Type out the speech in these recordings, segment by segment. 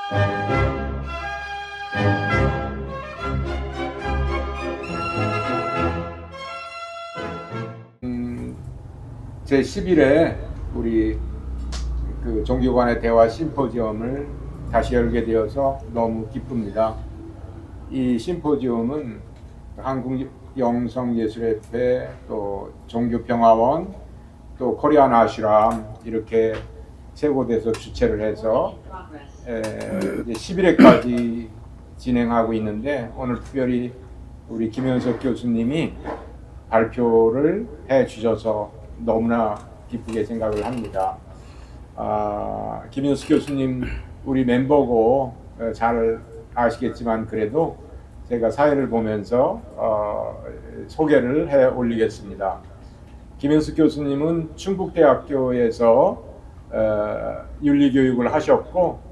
제 10일에 우리 그 종교간의 대화 심포지엄을 다시 열게 되어서 너무 기쁩니다. 이 심포지엄은 한국영성예술협회, 또 종교평화원, 또 코리안 아슈람 이렇게 세 곳에서 주최를 해서 이제 11회까지 진행하고 있는데, 오늘 특별히 우리 김현석 교수님이 발표를 해 주셔서 너무나 기쁘게 생각을 합니다. 김현숙 교수님 우리 멤버고 잘 아시겠지만, 그래도 제가 사회를 보면서 소개를 해 올리겠습니다. 김현숙 교수님은 충북대학교에서 윤리교육을 하셨고,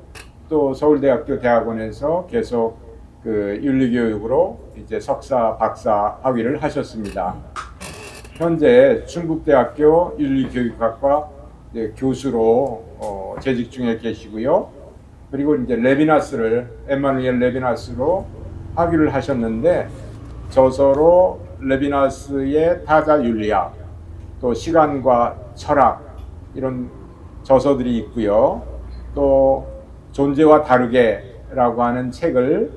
또 서울대학교 대학원에서 계속 그 윤리교육으로 이제 석사, 박사 학위를 하셨습니다. 현재 충북대학교 윤리교육학과 교수로 재직 중에 계시고요. 그리고 이제 에마누엘 레비나스로 학위를 하셨는데, 저서로 레비나스의 타자윤리학, 또 시간과 철학 이런 저서들이 있고요. 또 존재와 다르게라고 하는 책을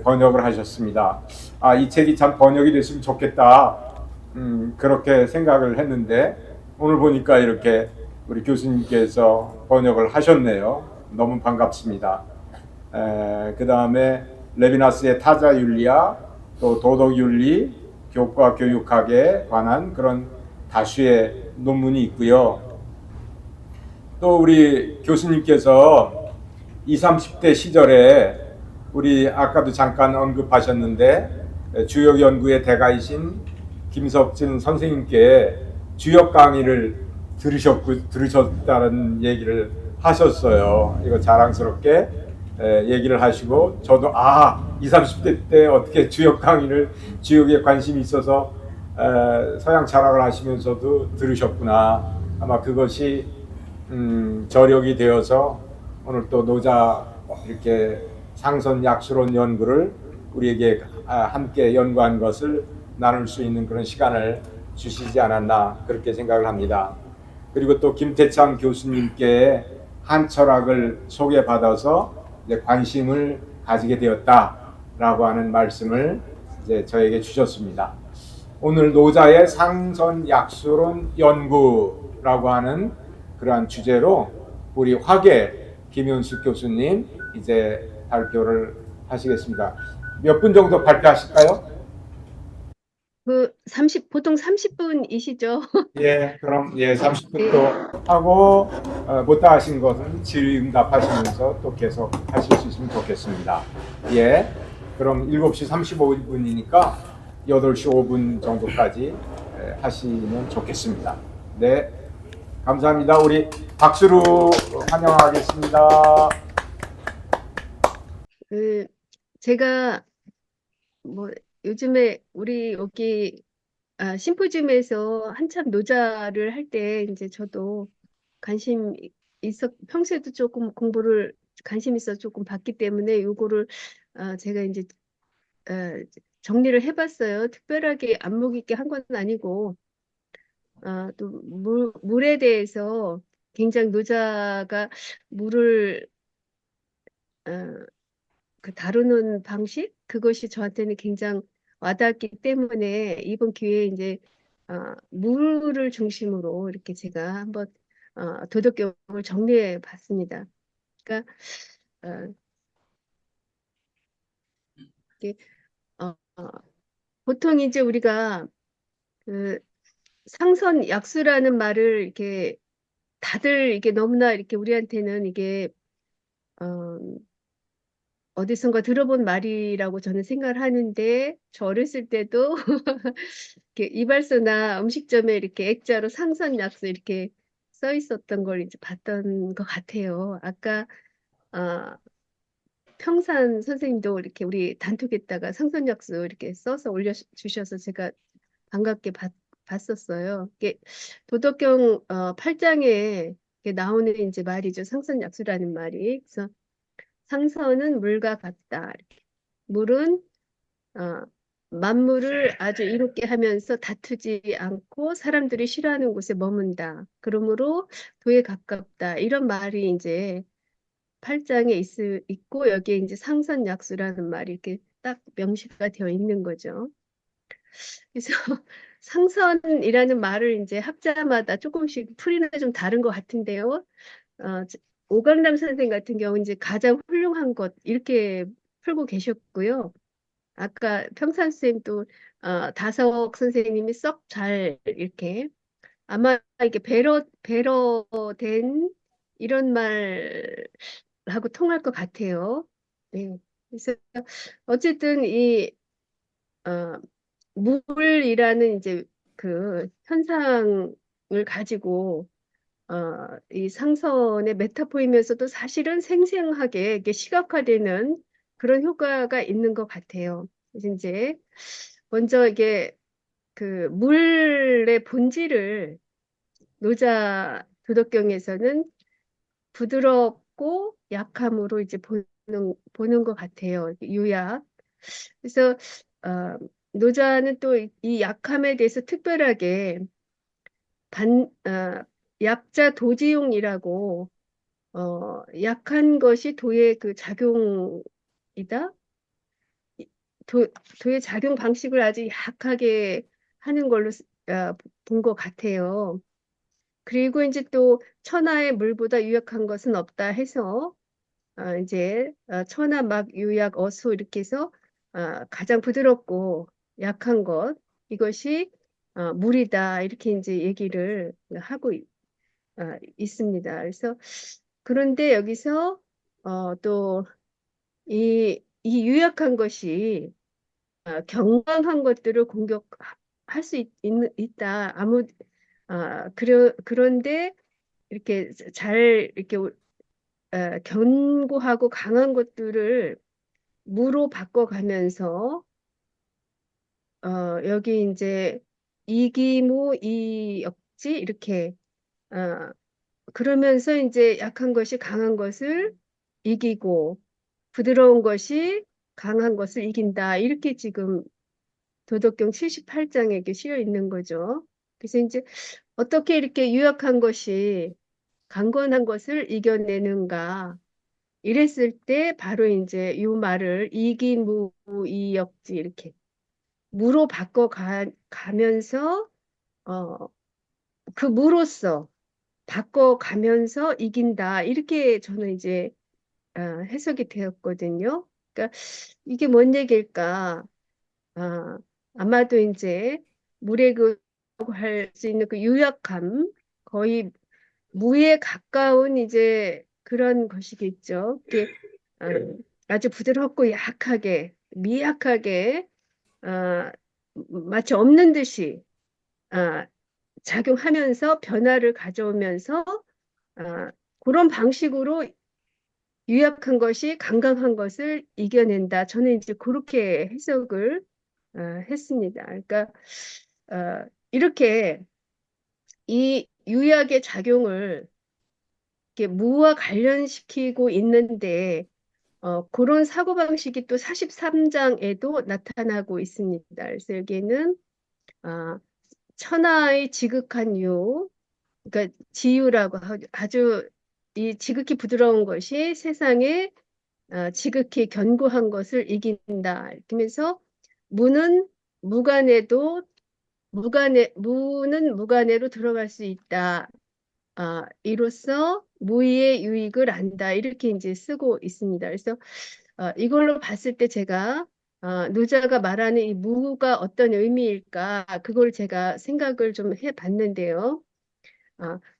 번역을 하셨습니다. 이 책이 참 번역이 됐으면 좋겠다, 그렇게 생각을 했는데, 오늘 보니까 이렇게 우리 교수님께서 번역을 하셨네요. 너무 반갑습니다. 그 다음에 레비나스의 타자윤리학, 또 도덕윤리, 교과 교육학에 관한 그런 다수의 논문이 있고요. 또 우리 교수님께서 20, 30대 시절에 우리 아까도 잠깐 언급하셨는데, 주역 연구의 대가이신 김석진 선생님께 주역 강의를 들으셨다는 얘기를 하셨어요. 이거 자랑스럽게 얘기를 하시고, 저도 20, 30대 때 어떻게 주역에 관심이 있어서 서양 철학을 하시면서도 들으셨구나. 아마 그것이 저력이 되어서 오늘 또 노자 이렇게 상선약수론 연구를 우리에게 함께 연구한 것을 나눌 수 있는 그런 시간을 주시지 않았나, 그렇게 생각을 합니다. 그리고 또 김태창 교수님께 한철학을 소개받아서 이제 관심을 가지게 되었다라고 하는 말씀을 이제 저에게 주셨습니다. 오늘 노자의 상선약수론 연구라고 하는 그러한 주제로 우리 화계 김윤숙 교수님 이제 발표를 하시겠습니다. 몇 분 정도 발표하실까요? 보통 30분이시죠? 예, 그럼 30분도 하고, 못다 하신 것은 질의응답하시면서 또 계속 하실 수 있으면 좋겠습니다. 예, 그럼 7시 35분이니까 8시 5분 정도까지 하시면 좋겠습니다. 네, 감사합니다. 우리 박수로 환영하겠습니다. 제가 요즘에 우리 여기 심포지움에서 한참 노자를 할 때 이제 저도 평소에도 조금 공부를 관심 있어 조금 봤기 때문에 요거를 제가 이제 정리를 해봤어요. 특별하게 안목 있게 한 건 아니고, 또 물에 대해서 굉장히 노자가 물을 다루는 방식, 그것이 저한테는 굉장히 와닿았기 때문에 이번 기회에 이제 물을 중심으로 이렇게 제가 한번 도덕경을 정리해 봤습니다. 그러니까 이게 보통 이제 우리가 그 상선약수라는 말을 이렇게 다들 이게 너무나 이렇게 우리한테는 이게 어디선가 들어본 말이라고 저는 생각을 하는데, 저 어렸을 때도 이렇게 이발소나 음식점에 이렇게 액자로 상선약수 이렇게 써 있었던 걸 이제 봤던 것 같아요. 아까 평산 선생님도 이렇게 우리 단톡에다가 상선약수 이렇게 써서 올려주셔서 제가 반갑게 봤었어요. 이게 도덕경 8장에 나오는 이제 말이죠. 상선약수라는 말이. 그래서 상선은 물과 같다. 물은 어, 만물을 아주 이롭게 하면서 다투지 않고 사람들이 싫어하는 곳에 머문다. 그러므로 도에 가깝다. 이런 말이 이제 8장에 있고 여기에 이제 상선약수라는 말이 이렇게 딱 명시가 되어 있는 거죠. 그래서 상선이라는 말을 이제 학자마다 조금씩 풀이는 좀 다른 것 같은데요. 어, 오강남 선생 같은 경우 이제 가장 훌륭한 것 이렇게 풀고 계셨고요. 아까 평산 쌤도 다석 선생님이 썩 잘 이렇게 아마 이게 배러된 이런 말하고 통할 것 같아요. 네. 그래서 어쨌든 이 어, 물이라는 이제 그 현상을 가지고 이 상선의 메타포이면서도 사실은 생생하게 이게 시각화되는 그런 효과가 있는 것 같아요. 그래서 이제 먼저 이게 그 물의 본질을 노자 도덕경에서는 부드럽고 약함으로 이제 보는 것 같아요. 유약. 그래서 어, 노자는 또 이 약함에 대해서 특별하게 반, 어, 약자 도지용이라고 약한 것이 도의 그 작용이다. 도, 도의 작용 방식을 아주 약하게 하는 걸로 본 것 같아요. 그리고 이제 또 천하의 물보다 유약한 것은 없다 해서 이제 천하 막 유약 어수 이렇게 해서 가장 부드럽고 약한 것 이것이 물이다 이렇게 이제 얘기를 하고 있습니다. 그래서 그런데 여기서 또 이 유약한 것이 경강한 것들을 공격할 수 있다. 그런데 이렇게 잘 이렇게 견고하고 강한 것들을 무로 바꿔가면서 여기 이제 이기무 이역지 이렇게 어, 그러면서 이제 약한 것이 강한 것을 이기고 부드러운 것이 강한 것을 이긴다. 이렇게 지금 도덕경 78장에 이렇게 실려 있는 거죠. 그래서 이제 어떻게 이렇게 유약한 것이 강건한 것을 이겨내는가. 이랬을 때 바로 이제 이 말을 이기무이역지 이렇게 무로 가면서 어, 그 무로서 바꿔가면서 이긴다. 이렇게 저는 이제 해석이 되었거든요. 그러니까 이게 뭔 얘기일까? 아, 아마도 이제 물에 할 수 있는 그 유약함, 거의 무에 가까운 이제 그런 것이겠죠. 이게 어, 아주 부드럽고 약하게, 미약하게 마치 없는 듯이 어, 작용하면서 변화를 가져오면서 그런 방식으로 유약한 것이 강강한 것을 이겨낸다. 저는 이제 그렇게 해석을 했습니다. 그러니까 이렇게 이 유약의 작용을 이렇게 무와 관련시키고 있는데 그런 사고방식이 또 43장에도 나타나고 있습니다. 그래서 여기에는 어, 천하의 지극한 유, 그러니까 지유라고 아주 이 지극히 부드러운 것이 세상에 지극히 견고한 것을 이긴다. 이러면서 무는 무관에도 무는 무관에로 들어갈 수 있다. 이로써 무의의 유익을 안다. 이렇게 이제 쓰고 있습니다. 그래서 이걸로 봤을 때 제가 노자가 말하는 이 무가 어떤 의미일까? 그걸 제가 생각을 좀 해봤는데요.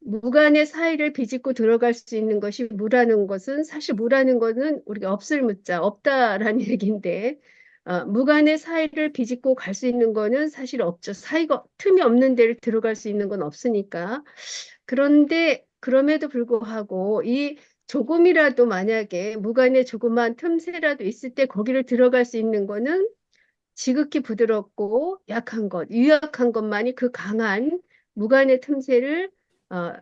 무간의 사이를 비집고 들어갈 수 있는 것이 무라는 것은 사실 무라는 것은 우리가 없을 무자 없다라는 얘기인데 무간의 사이를 비집고 갈 수 있는 거는 사실 없죠. 사이가 틈이 없는 데를 들어갈 수 있는 건 없으니까. 그런데 그럼에도 불구하고 이 조금이라도 만약에 무간에 조그만 틈새라도 있을 때 거기를 들어갈 수 있는 거는 지극히 부드럽고 약한 것, 유약한 것만이 그 강한 무간의 틈새를 어,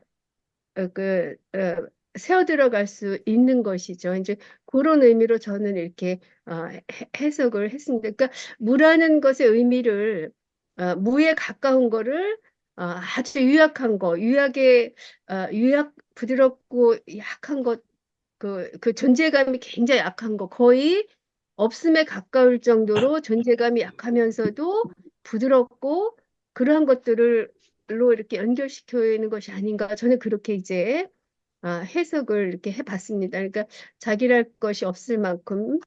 새어 들어갈 수 있는 것이죠. 이제 그런 의미로 저는 이렇게 해석을 했습니다. 그러니까 무라는 것의 의미를 무에 가까운 거를 아주 유약한 거, 유약 부드럽고 약한 것, 그 존재감이 굉장히 약한 거, 거의 없음에 가까울 정도로 존재감이 약하면서도 부드럽고 그러한 것들로 이렇게 연결시켜 있는 것이 아닌가. 저는 그렇게 이제 해석을 이렇게 해봤습니다. 그러니까 자기랄 것이 없을 만큼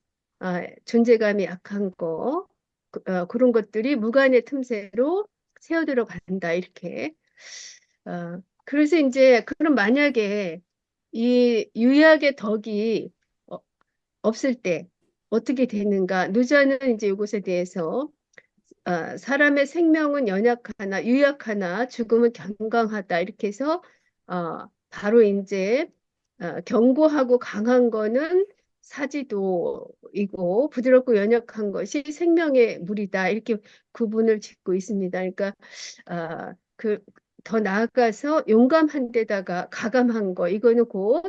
존재감이 약한 거, 그런 것들이 무관의 틈새로 새어들어 간다. 이렇게. 그래서 이제 그럼 만약에 이 유약의 덕이 어, 없을 때 어떻게 되는가? 누자는 이제 이것에 대해서 사람의 생명은 연약하나 유약하나 죽음은 견강하다 이렇게 해서 바로 이제 견고하고 강한 거는 사지도이고 부드럽고 연약한 것이 생명의 물이다 이렇게 구분을 짓고 있습니다. 그러니까 그 더 나아가서 용감한 데다가 가감한 거 이거는 곧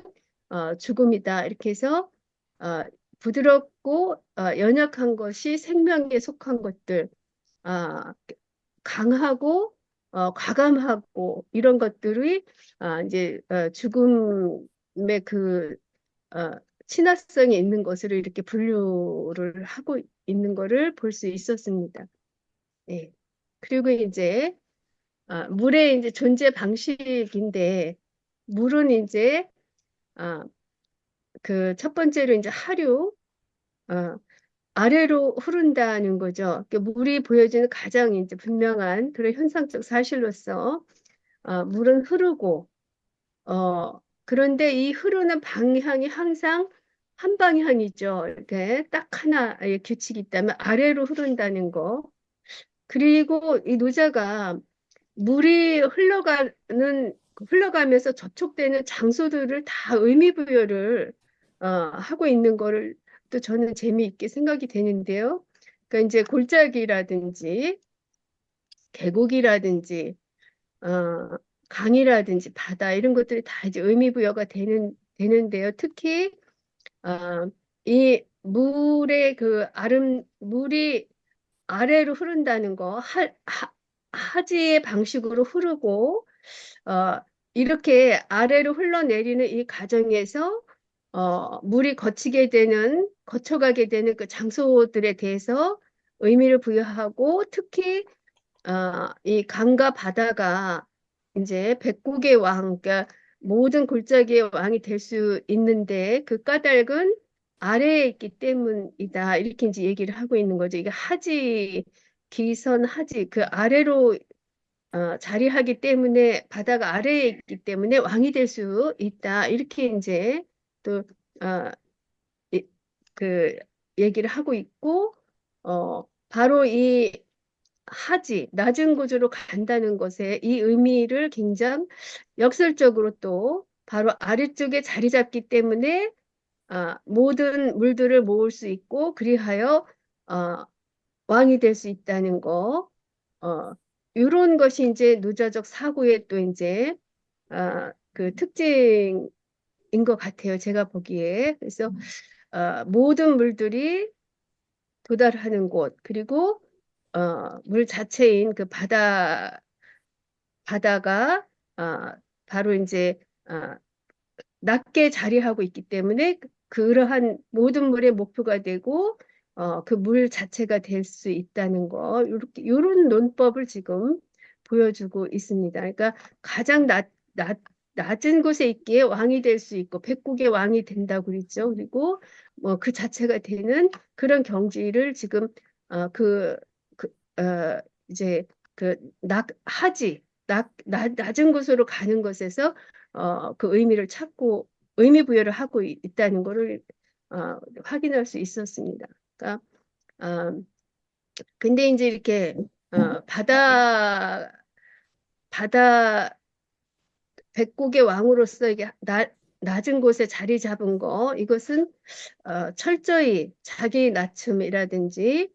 죽음이다 이렇게 해서 어, 부드럽고 연약한 것이 생명에 속한 것들 아, 강하고 과감하고 이런 것들이 이제 죽음의 그 어, 친화성이 있는 것으로 이렇게 분류를 하고 있는 거를 볼 수 있었습니다. 예. 그리고 이제 물의 이제 존재 방식인데 물은 이제 그 첫 번째로 이제 하류 어, 아래로 흐른다는 거죠. 그러니까 물이 보여주는 가장 이제 분명한 그런 현상적 사실로서 물은 흐르고 그런데 이 흐르는 방향이 항상 한 방향이죠. 이렇게 딱 하나의 규칙이 있다면 아래로 흐른다는 거. 그리고 이 노자가 물이 흘러가면서 접촉되는 장소들을 다 의미 부여를 하고 있는 거를 또 저는 재미있게 생각이 되는데요. 그러니까 이제 골짜기라든지 계곡이라든지 어, 강이라든지 바다 이런 것들이 다 이제 의미 부여가 되는데요. 특히 이 물이 아래로 흐른다는 거, 하지의 방식으로 흐르고, 어, 이렇게 아래로 흘러내리는 이 과정에서, 물이 거쳐가게 되는 그 장소들에 대해서 의미를 부여하고, 특히, 이 강과 바다가 이제 백국의 왕, 그러니까 모든 골짜기의 왕이 될 수 있는데 그 까닭은 아래에 있기 때문이다. 이렇게 이제 얘기를 하고 있는 거죠. 이게 기선하지 그 아래로 자리하기 때문에 바다가 아래에 있기 때문에 왕이 될 수 있다. 이렇게 이제 또 어, 이- 그 얘기를 하고 있고 바로 이 낮은 구조로 간다는 것에 이 의미를 굉장히 역설적으로 또 바로 아래쪽에 자리 잡기 때문에 모든 물들을 모을 수 있고 그리하여 어, 왕이 될 수 있다는 거 이런 것이 이제 누자적 사고의 또 이제 그 특징인 것 같아요. 제가 보기에. 그래서 모든 물들이 도달하는 곳 그리고 물 자체인 그 바다가 바로 이제 낮게 자리하고 있기 때문에 그러한 모든 물의 목표가 되고 그 물 자체가 될 수 있다는 거 이렇게 이런 논법을 지금 보여주고 있습니다. 그러니까 가장 낮은 곳에 있기에 왕이 될 수 있고 백국의 왕이 된다고 그랬죠. 그리고 뭐 그 자체가 되는 그런 경지를 지금 그, 그 이제 그 낮은 곳으로 가는 것에서 그 의미를 찾고 의미 부여를 하고 있다는 것을 확인할 수 있었습니다. 그러니까 어, 근데 이제 이렇게 바다 백국의 왕으로서 이게 낮은 곳에 자리 잡은 거 이것은 철저히 자기 낮춤이라든지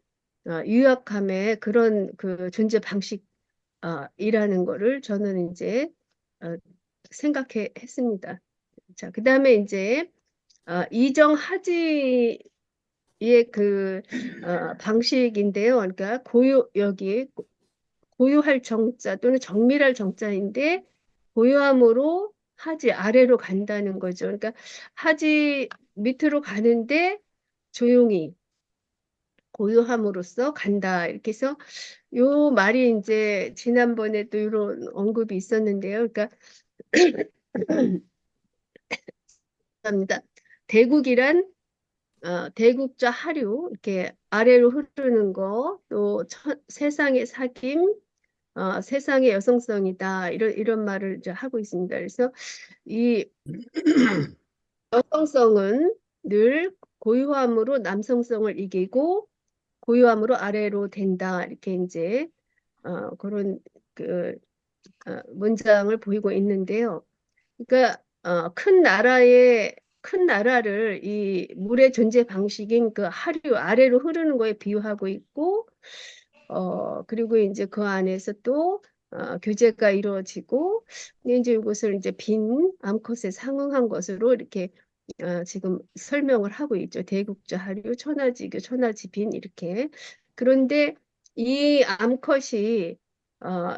유약함의 그런 그 존재 방식 이라는 거를 저는 이제 어, 생각해 했습니다. 자, 그다음에 이제 이정하지의 그 방식인데요. 그러니까 여기 고유할 정자 또는 정밀할 정자인데 고유함으로 하지 아래로 간다는 거죠. 그러니까 하지 밑으로 가는데 조용히 고유함으로써 간다. 이렇게 해서 요 말이 이제 지난번에 또 이런 언급이 있었는데요. 그러니까 합니다. 대국이란 대국자 하류 이렇게 아래로 흐르는 거, 또 세상의 사김, 세상의 여성성이다 이런 말을 이제 하고 있습니다. 그래서 이 여성성은 늘 고유함으로 남성성을 이기고 고유함으로 아래로 된다 이렇게 이제 그런 그 문장을 보이고 있는데요. 그러니까 큰 나라를 이 물의 존재 방식인 그 하류 아래로 흐르는 거에 비유하고 있고 그리고 이제 그 안에서 또 교제가 이루어지고 이제 이것을 이제 빈 암컷에 상응한 것으로 이렇게 지금 설명을 하고 있죠. 대국자 하류, 천하지교, 천하지빈 이렇게. 그런데 이 암컷이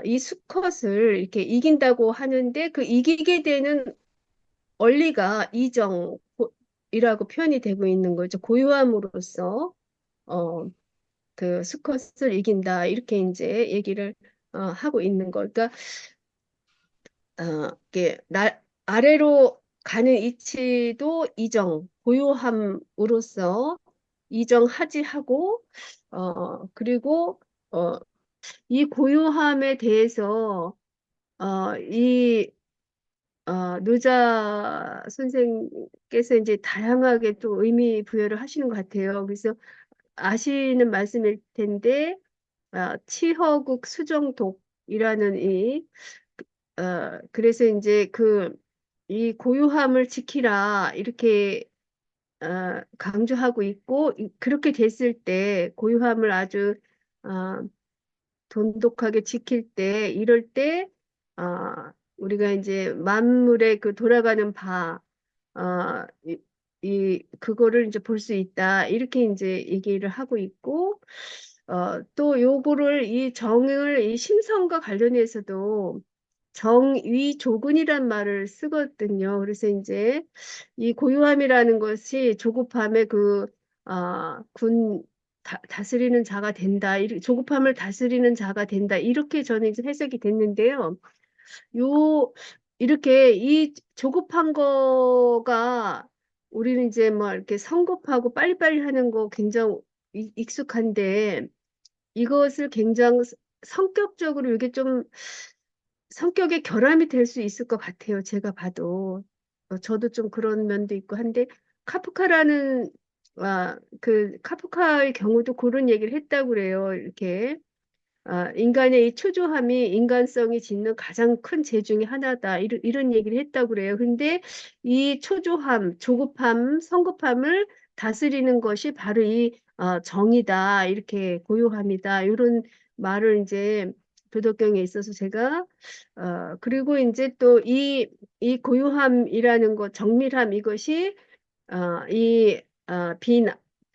이 수컷을 이렇게 이긴다고 하는데 그 이기게 되는 원리가 이정이라고 표현이 되고 있는 거죠. 고유함으로써 그 수컷을 이긴다 이렇게 이제 얘기를 하고 있는 거. 그러니까 이게 아래로 가는 이치도 고요함으로써 이정하지 하고 그리고 이 고요함에 대해서 이 노자 선생께서 이제 다양하게 또 의미 부여를 하시는 것 같아요. 그래서 아시는 말씀일 텐데 치허국 수정독이라는 그래서 이제 이 고유함을 지키라 이렇게 강조하고 있고 그렇게 됐을 때 고유함을 아주 어, 돈독하게 지킬 때 이럴 때 우리가 이제 만물의 그 돌아가는 바 그거를 이제 볼 수 있다 이렇게 이제 얘기를 하고 있고 또 요거를 이 심성과 관련해서도 정위조근이란 말을 쓰거든요. 그래서 이제 이 고요함이라는 것이 조급함의 다스리는 자가 된다. 조급함을 다스리는 자가 된다. 이렇게 저는 이제 해석이 됐는데요. 요, 이렇게 이 조급한 거가 우리는 이제 뭐 이렇게 성급하고 빨리빨리 하는 거 굉장히 익숙한데 이것을 굉장히 성격적으로 이게 좀 성격의 결함이 될 수 있을 것 같아요. 제가 봐도. 저도 좀 그런 면도 있고 한데, 카프카라는, 카프카의 경우도 그런 얘기를 했다고 그래요. 이렇게. 인간의 이 초조함이 인간성이 짓는 가장 큰 죄 중에 하나다. 이런 얘기를 했다고 그래요. 근데 이 초조함, 조급함, 성급함을 다스리는 것이 바로 정이다. 이렇게 고요함이다. 이런 말을 이제 도덕경에 있어서 제가 그리고 이제 또 이 고요함이라는 것, 정밀함 이것이 빈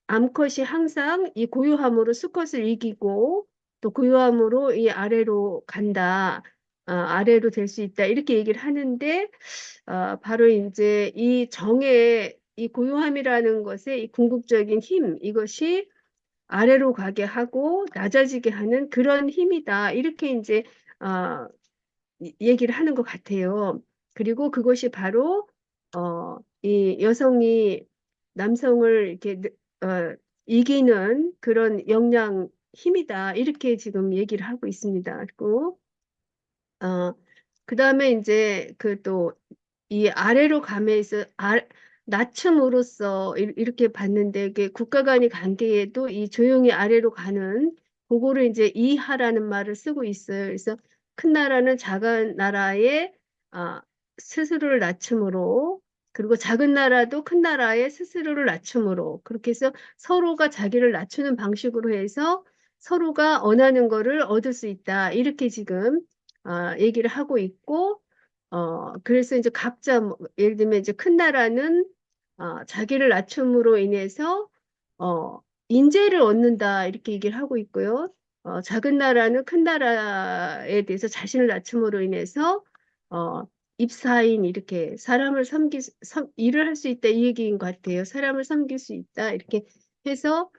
암컷이 항상 이 고요함으로 수컷을 이기고 또 고요함으로 이 아래로 간다. 아래로 될 수 있다. 이렇게 얘기를 하는데 바로 이제 이 고요함이라는 것의 이 궁극적인 힘 이것이 아래로 가게 하고 낮아지게 하는 그런 힘이다. 이렇게 이제 어, 얘기를 하는 것 같아요. 그리고 그것이 바로 이 여성이 남성을 이렇게 이기는 그런 힘이다. 이렇게 지금 얘기를 하고 있습니다. 그리고 그다음에 이제 또 이 아래로 감에서 낮춤으로써 이렇게 봤는데 이게 국가 간의 관계에도 이 조용히 아래로 가는 그거를 이제 이하라는 말을 쓰고 있어요. 그래서 큰 나라는 작은 나라의 스스로를 낮춤으로 그리고 작은 나라도 큰 나라의 스스로를 낮춤으로 그렇게 해서 서로가 자기를 낮추는 방식으로 해서 서로가 원하는 거를 얻을 수 있다. 이렇게 지금 얘기를 하고 있고 그래서 이제 각자 예를 들면 이제 큰 나라는 자기를 낮춤으로 인해서 인재를 얻는다 이렇게 얘기를 하고 있고요. 작은 나라는 큰 나라에 대해서 자신을 낮춤으로 인해서 어, 입사인 이렇게 사람을 일을 할 수 있다 이 얘기인 것 같아요. 사람을 섬길 수 있다 이렇게 해서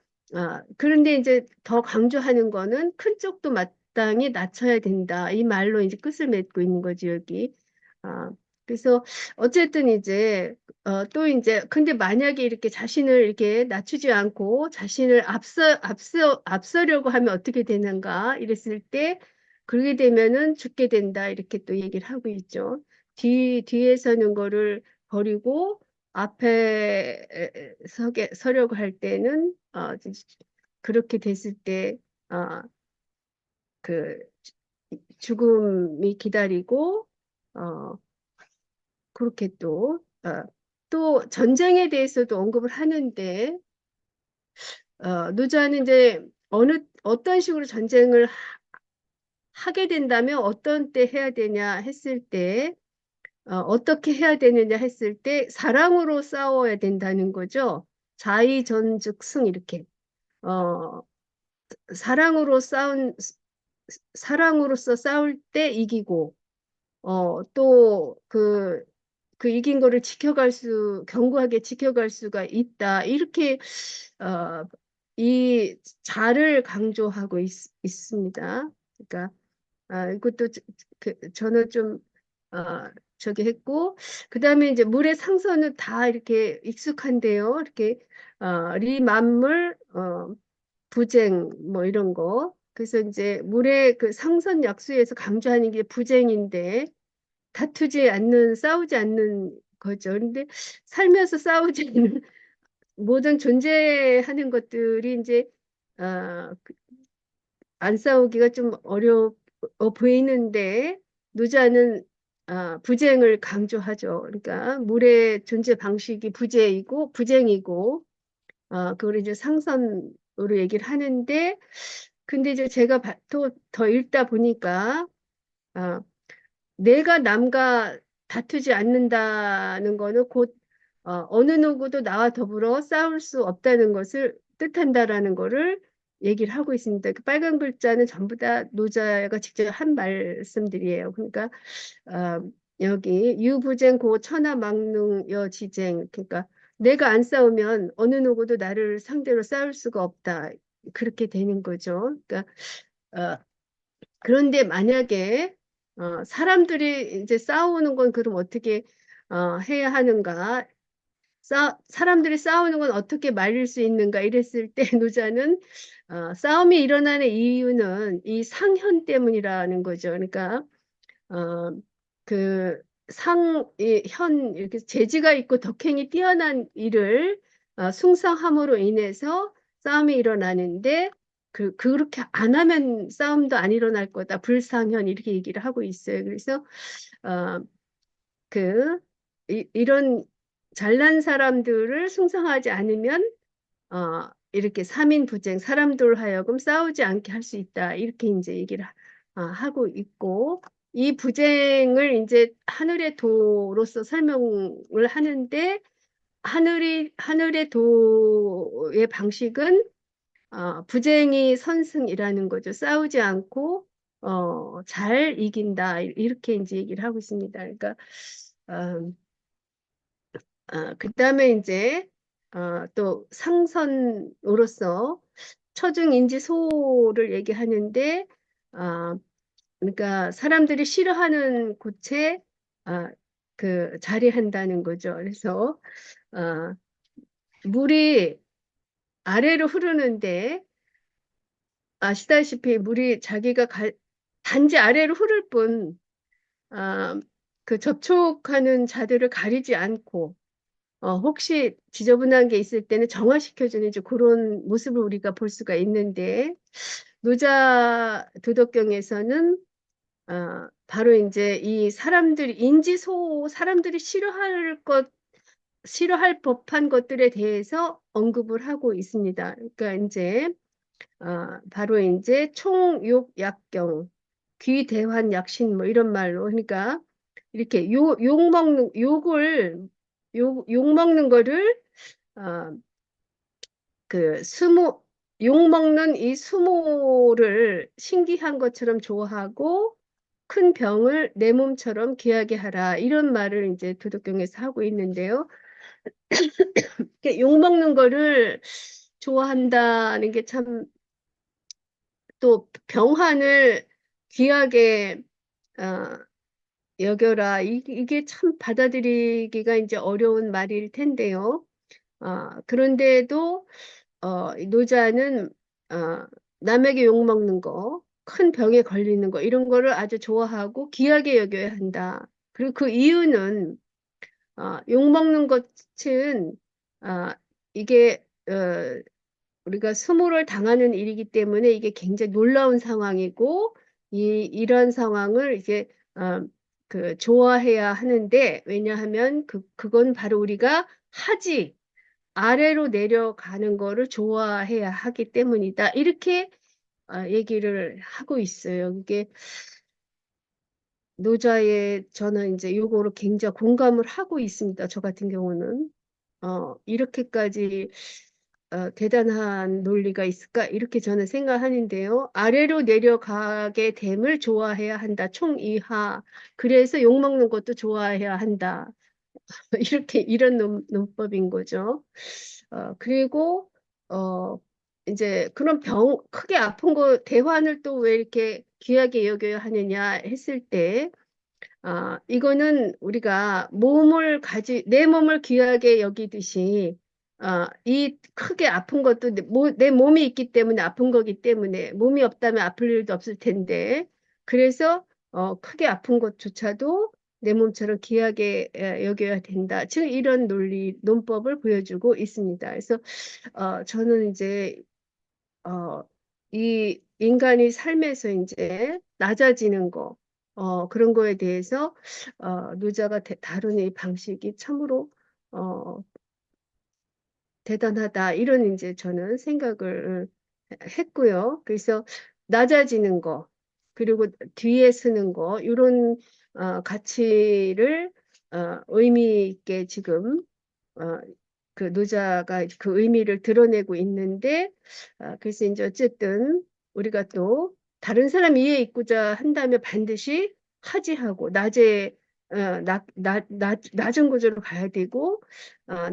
그런데 이제 더 강조하는 거는 큰 쪽도 마땅히 낮춰야 된다. 이 말로 이제 끝을 맺고 있는 거죠, 여기. 아, 그래서 어쨌든 이제 또 이제 근데 만약에 이렇게 자신을 이렇게 낮추지 않고 자신을 앞서려고 하면 어떻게 되는가 이랬을 때 그러게 되면은 죽게 된다 이렇게 또 얘기를 하고 있죠. 뒤에 서는 거를 버리고 앞에 서려고 할 때는 그렇게 됐을 때 그 죽음이 기다리고 어, 그렇게 또 전쟁에 대해서도 언급을 하는데 노자는 이제 어떤 식으로 전쟁을 하게 된다면 어떤 때 해야 되냐 했을 때 어떻게 해야 되느냐 했을 때 사랑으로 싸워야 된다는 거죠. 자의전즉승 이렇게 어, 사랑으로 싸운 사랑으로서 싸울 때 이기고 또 그 이긴 거를 견고하게 지켜갈 수가 있다. 이렇게, 어, 이 자를 강조하고 있습니다. 그러니까, 이것도 저는 좀, 어, 저기 했고, 그 다음에 이제 물의 상선은 다 이렇게 익숙한데요. 이렇게, 리만물, 부쟁, 뭐 이런 거. 그래서 이제 물의 그 상선 약수에서 강조하는 게 부쟁인데, 싸우지 않는 거죠. 근데 살면서 싸우지 않는 모든 존재하는 것들이 이제 어, 안 싸우기가 좀 어려워 보이는데 노자는 부쟁을 강조하죠. 그러니까 물의 존재 방식이 부쟁이고 그걸 이제 상선으로 얘기를 하는데 근데 이제 제가 또 더 읽다 보니까 어, 내가 남과 다투지 않는다는 거는 곧 어느 누구도 나와 더불어 싸울 수 없다는 것을 뜻한다라는 거를 얘기를 하고 있습니다. 그 빨간 글자는 전부 다 노자가 직접 한 말씀들이에요. 그러니까 어, 여기 유부쟁 고 천하 망릉 여지쟁 그러니까 내가 안 싸우면 어느 누구도 나를 상대로 싸울 수가 없다. 그렇게 되는 거죠. 그러니까 어, 그런데 만약에 사람들이 이제 싸우는 건 그럼 어떻게 해야 하는가? 사람들이 싸우는 건 어떻게 말릴 수 있는가? 이랬을 때 노자는 싸움이 일어나는 이유는 이 상현 때문이라는 거죠. 그러니까 어, 그 이렇게 재지가 있고 덕행이 뛰어난 일을 숭상함으로 인해서 싸움이 일어나는데 그렇게 안 하면 싸움도 안 일어날 거다. 불상현 이렇게 얘기를 하고 있어요. 그래서 어, 그 이런 잘난 사람들을 숭상하지 않으면 이렇게 삼인부쟁 사람들 하여금 싸우지 않게 할 수 있다. 이렇게 이제 얘기를 하고 있고 이 부쟁을 이제 하늘의 도로서 설명을 하는데 하늘의 도의 방식은 부쟁이 선승이라는 거죠. 싸우지 않고 잘 이긴다. 이렇게 이제 얘기를 하고 있습니다. 그러니까 어, 그다음에 이제 또 상선으로서 처중인지소를 얘기하는데 그러니까 사람들이 싫어하는 곳에 자리한다는 거죠. 그래서 어, 물이 아래로 흐르는데 아시다시피 물이 단지 아래로 흐를 뿐 그 접촉하는 자들을 가리지 않고 혹시 지저분한 게 있을 때는 정화시켜주는 이제 그런 모습을 우리가 볼 수가 있는데 노자 도덕경에서는 바로 이제 이 사람들이 싫어할 법한 것들에 대해서 언급을 하고 있습니다. 그러니까 이제 바로 이제 총욕약경, 귀대환약신 뭐 이런 말로 그러니까 이렇게 욕 먹는 거를 어, 그 욕 먹는 이 수모를 신기한 것처럼 좋아하고 큰 병을 내 몸처럼 귀하게 하라. 이런 말을 이제 도덕경에서 하고 있는데요. 이렇게 욕 먹는 거를 좋아한다는 게 참 또 병환을 귀하게 어, 여겨라. 이게 참 받아들이기가 이제 어려운 말일 텐데요. 그런데도 이 노자는 어, 남에게 욕먹는 거, 큰 병에 걸리는 거 이런 거를 아주 좋아하고 귀하게 여겨야 한다. 그리고 그 이유는 욕먹는 것은 이게 우리가 수모를 당하는 일이기 때문에 이게 굉장히 놀라운 상황이고 이런 상황을 이제 어, 좋아해야 하는데 왜냐하면 그건 바로 우리가 하지 아래로 내려가는 거를 좋아해야 하기 때문이다. 이렇게 얘기를 하고 있어요. 이게 노자의 저는 이제 요거를 굉장히 공감을 하고 있습니다. 저 같은 경우는 이렇게까지 대단한 논리가 있을까? 이렇게 저는 생각하는데요. 아래로 내려가게 됨을 좋아해야 한다. 총이하. 그래서 욕먹는 것도 좋아해야 한다. 이렇게 이런 논법인 거죠. 그리고 어 이제 그런 크게 아픈 거 대환을 또 왜 이렇게 귀하게 여겨야 하느냐 했을 때 이거는 우리가 내 몸을 귀하게 여기듯이 이 크게 아픈 것도 내 몸이 있기 때문에 아픈 거기 때문에 몸이 없다면 아플 일도 없을 텐데 그래서 크게 아픈 것조차도 내 몸처럼 귀하게 여겨야 된다. 지금 이런 논법을 보여주고 있습니다. 그래서 저는 이제 이 인간이 삶에서 이제 낮아지는 거, 그런 거에 대해서 노자가 다루는 이 방식이 참으로 어, 대단하다. 이런 이제 저는 생각을 했고요. 그래서 낮아지는 거, 그리고 뒤에 서는 거, 이런 가치를 의미 있게 지금 어, 그 노자가 그 의미를 드러내고 있는데 그래서 이제 어쨌든 우리가 또 다른 사람 이해 있고자 한다면 반드시 하지하고 낮은 구조로 가야 되고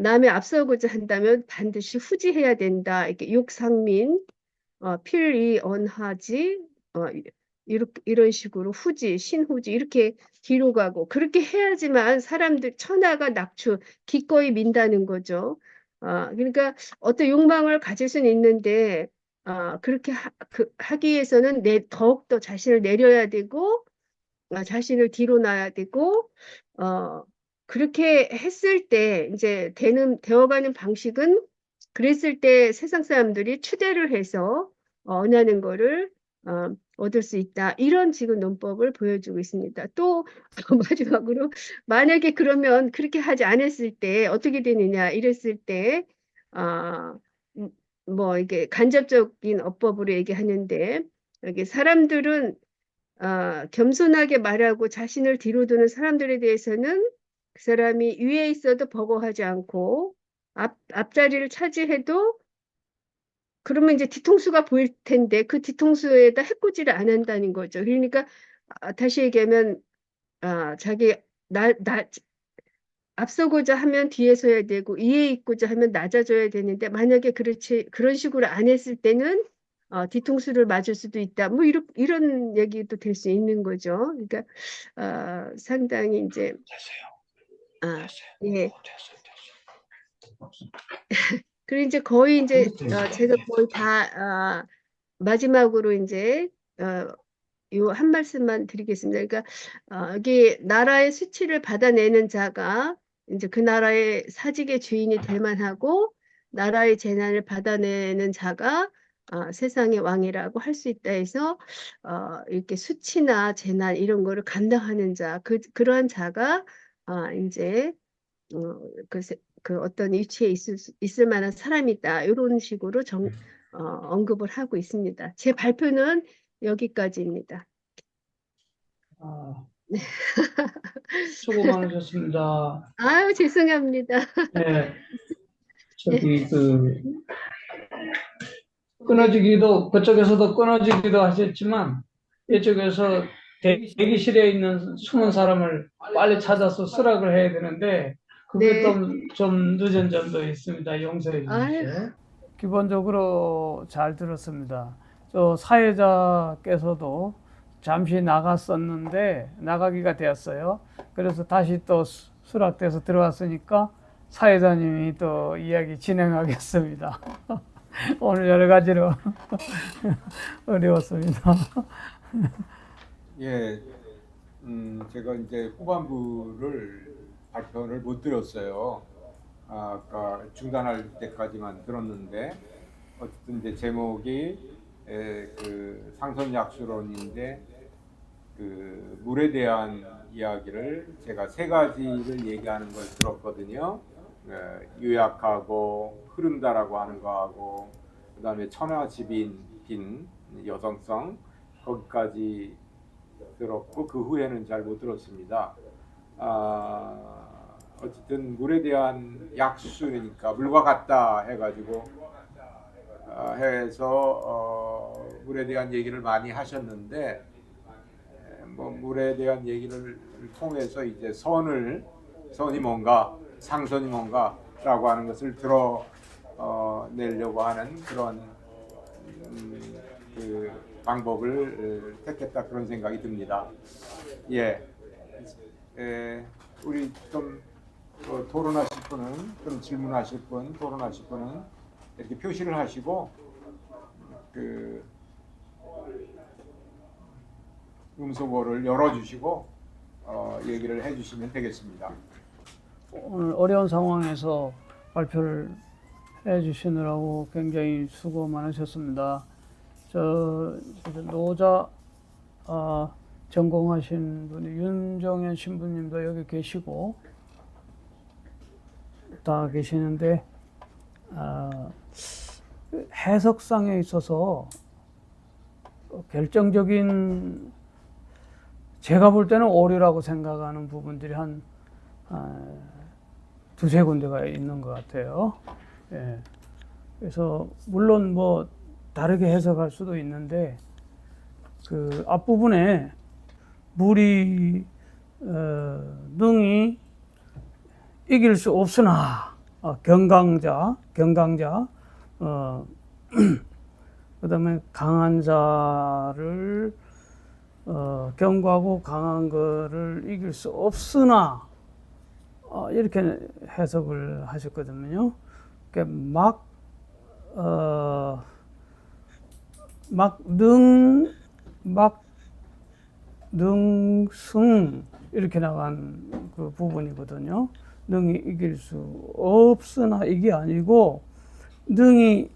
남에 앞서고자 한다면 반드시 후지해야 된다. 이렇게 육상민 필이언하지 이런 식으로 신후지 이렇게 뒤로 가고 그렇게 해야지만 사람들 천하가 기꺼이 민다는 거죠. 그러니까 어떤 욕망을 가질 수는 있는데 그렇게 하기 위해서는 더욱더 자신을 내려야 되고 자신을 뒤로 놔야 되고 어, 그렇게 했을 때 이제 되어가는 방식은 그랬을 때 세상 사람들이 추대를 해서 언하는 거를 얻을 수 있다. 이런 지금 논법을 보여주고 있습니다. 또 마지막으로 만약에 그러면 그렇게 하지 않았을 때 어떻게 되느냐 이랬을 때 뭐 이게 간접적인 어법으로 얘기하는데 여기 사람들은 겸손하게 말하고 자신을 뒤로 두는 사람들에 대해서는 그 사람이 위에 있어도 버거워하지 않고 앞자리를 차지해도 그러면 이제 뒤통수가 보일 텐데 그 뒤통수에다 해코지를 안 한다는 거죠. 그러니까 다시 얘기하면 자기 나 앞서고자 하면 뒤에 서야 되고 위에 있고자 하면 낮아져야 되는데 만약에 그런 식으로 안 했을 때는 뒤통수를 맞을 수도 있다. 뭐 이런 얘기도 될 수 있는 거죠. 그러니까 상당히 이제 예. 그리고 이제 거의 이제 제가 거의 다 마지막으로 이제 요 한 말씀만 드리겠습니다. 그러니까 여기 나라의 수치를 받아내는 자가 이제 그 나라의 사직의 주인이 될 만하고 나라의 재난을 받아내는 자가 세상의 왕이라고 할 수 있다 해서 이렇게 수치나 재난 이런 거를 감당하는 자, 그러한 자가 이제 어, 그, 그 어떤 위치에 있을 만한 사람이다. 이런 식으로 언급을 하고 있습니다. 제 발표는 여기까지입니다. 수고 많으셨습니다. 아유, 죄송합니다. 네, 저기 끊어지기도 그쪽에서도 끊어지기도 하셨지만 이쪽에서 대기실에 있는 숨은 사람을 빨리 찾아서 수락을 해야 되는데 그게 네. 좀 늦은 점도 있습니다. 용서해 아유, 주십시오. 기본적으로 잘 들었습니다. 저 사회자께서도 잠시 나갔었는데 나가기가 되었어요. 그래서 다시 또 수락돼서 들어왔으니까 사회자님이 또 이야기 진행하겠습니다. 오늘 여러 가지로 어려웠습니다. 예, 제가 이제 후반부를 발표를 못 드렸어요. 아까 중단할 때까지만 들었는데 어쨌든 이제 제목이 그 상선약수론인데 그 물에 대한 이야기를 제가 세 가지를 얘기하는 걸 들었거든요. 요약하고 흐른다라고 하는 거하고 그다음에 천하지빈 빈 여성성 거기까지 들었고 그 후에는 잘 못 들었습니다. 어쨌든 물에 대한 약수니까 물과 같다 해가지고 해서 물에 대한 얘기를 많이 하셨는데 뭐 물에 대한 얘기를 통해서 이제 선이 뭔가 상선이 뭔가라고 하는 것을 드러내려고 하는 그런 그 방법을 택했다 그런 생각이 듭니다. 예, 우리 좀 토론하실 분은 좀 질문하실 분, 토론하실 분은 이렇게 표시를 하시고 그 음소거를 열어주시고 얘기를 해주시면 되겠습니다. 오늘 어려운 상황에서 발표를 해주시느라고 굉장히 수고 많으셨습니다. 노자 전공하신 분이 윤정현 신부님도 여기 계시고 다 계시는데 해석상에 있어서 결정적인 제가 볼 때는 오류라고 생각하는 부분들이 한 두세 군데가 있는 것 같아요. 예. 그래서 물론 뭐 다르게 해석할 수도 있는데 그 앞부분에 물이 능히 이길 수 없으나 경강자 그다음에 강한 자를 경고하고 강한 거를 이길 수 없으나 이렇게 해석을 하셨거든요. 그러니까 능승 이렇게 나간 그 부분이거든요. 능히 이길 수 없으나 이게 아니고 능히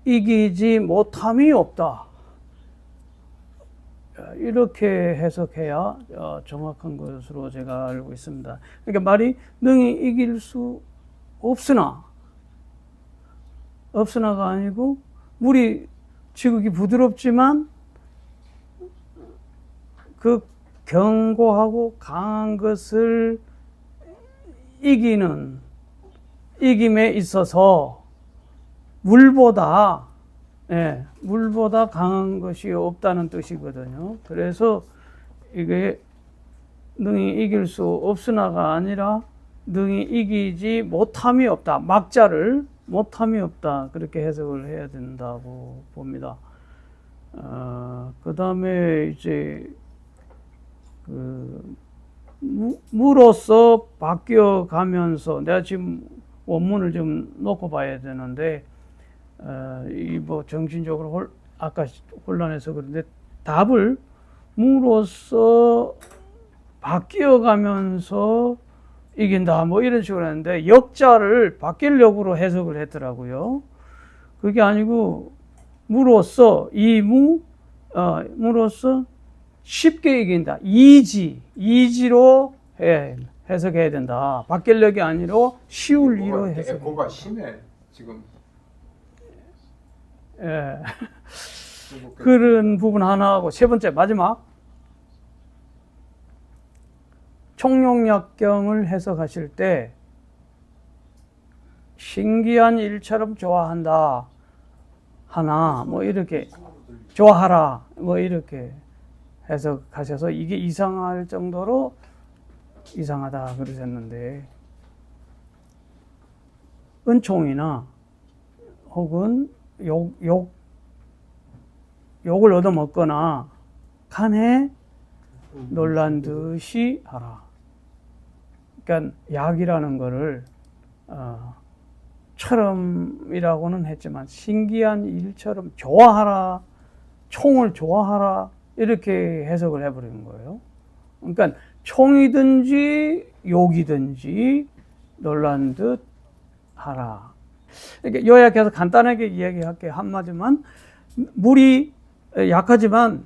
이기지 못함이 없다. 이렇게 해석해야 정확한 것으로 제가 알고 있습니다. 그러니까 말이 능히 이길 수 없으나가 아니고 물이 지극히 부드럽지만 그 견고하고 강한 것을 이김에 있어서 물보다 강한 것이 없다는 뜻이거든요. 그래서 이게 능히 이길 수 없으나가 아니라 능히 이기지 못함이 없다. 막자를 못함이 없다. 그렇게 해석을 해야 된다고 봅니다. 그 다음에 이제 무로서 바뀌어 가면서 내가 지금 원문을 좀 놓고 봐야 되는데 이 뭐 정신적으로 아까 혼란해서 그런데 답을 무로서 바뀌어 가면서 이긴다 뭐 이런 식으로 했는데 역자를 바뀌려고 해석을 했더라고요. 그게 아니고 무로서 무로서 쉽게 이긴다. 이지로 해석해야 된다. 바뀌려기 아니라 쉬울 이로 해석. 에코가 심해 지금. 예. 그런 부분 하나하고 세 번째 마지막 총용약경을 해석하실 때 신기한 일처럼 좋아한다 하나 뭐 이렇게 좋아하라 뭐 이렇게 해석하셔서 이게 이상할 정도로 이상하다 그러셨는데, 은총이나 혹은 욕을 얻어먹거나 간에 놀란 듯이 하라. 그러니까 약이라는 거를 처럼이라고는 했지만 신기한 일처럼 좋아하라, 총을 좋아하라 이렇게 해석을 해버리는 거예요. 그러니까 총이든지 욕이든지 놀란 듯 하라. 이렇게 요약해서 간단하게 이야기할게요. 한마디만, 물이 약하지만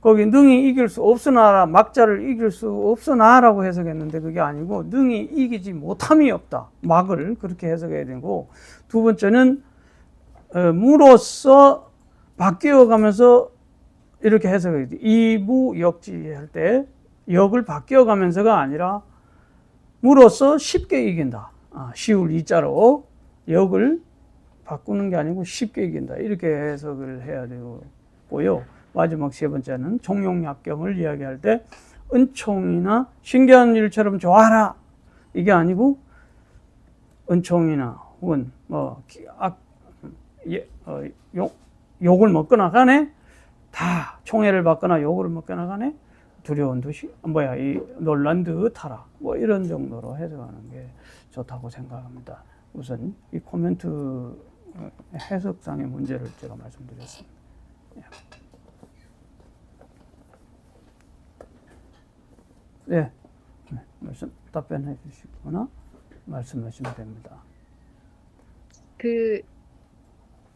거기 능히 이길 수 없으나 막자를 이길 수 없으나라고 해석했는데 그게 아니고 능히 이기지 못함이 없다. 막을 그렇게 해석해야 되고, 두 번째는 무로서 바뀌어가면서 이렇게 해석해야 돼. 이무역지할 때 역을 바뀌어가면서가 아니라 무로서 쉽게 이긴다. 쉬울 이자로 역을 바꾸는 게 아니고 쉽게 이긴다. 이렇게 해석을 해야 되고요. 마지막 세 번째는 총용약경을 이야기할 때 은총이나 신기한 일처럼 좋아하라 이게 아니고 은총이나 혹은 욕을 먹거나 간에 다 총애를 받거나 욕을 먹거나 간에 두려운 듯이 이 놀란 듯 하라 뭐 이런 정도로 해석하는 게 좋다고 생각합니다. 우선 이 코멘트 해석상의 문제를 제가 말씀드렸습니다. 네, 답변해 주시거나 말씀하시면 됩니다.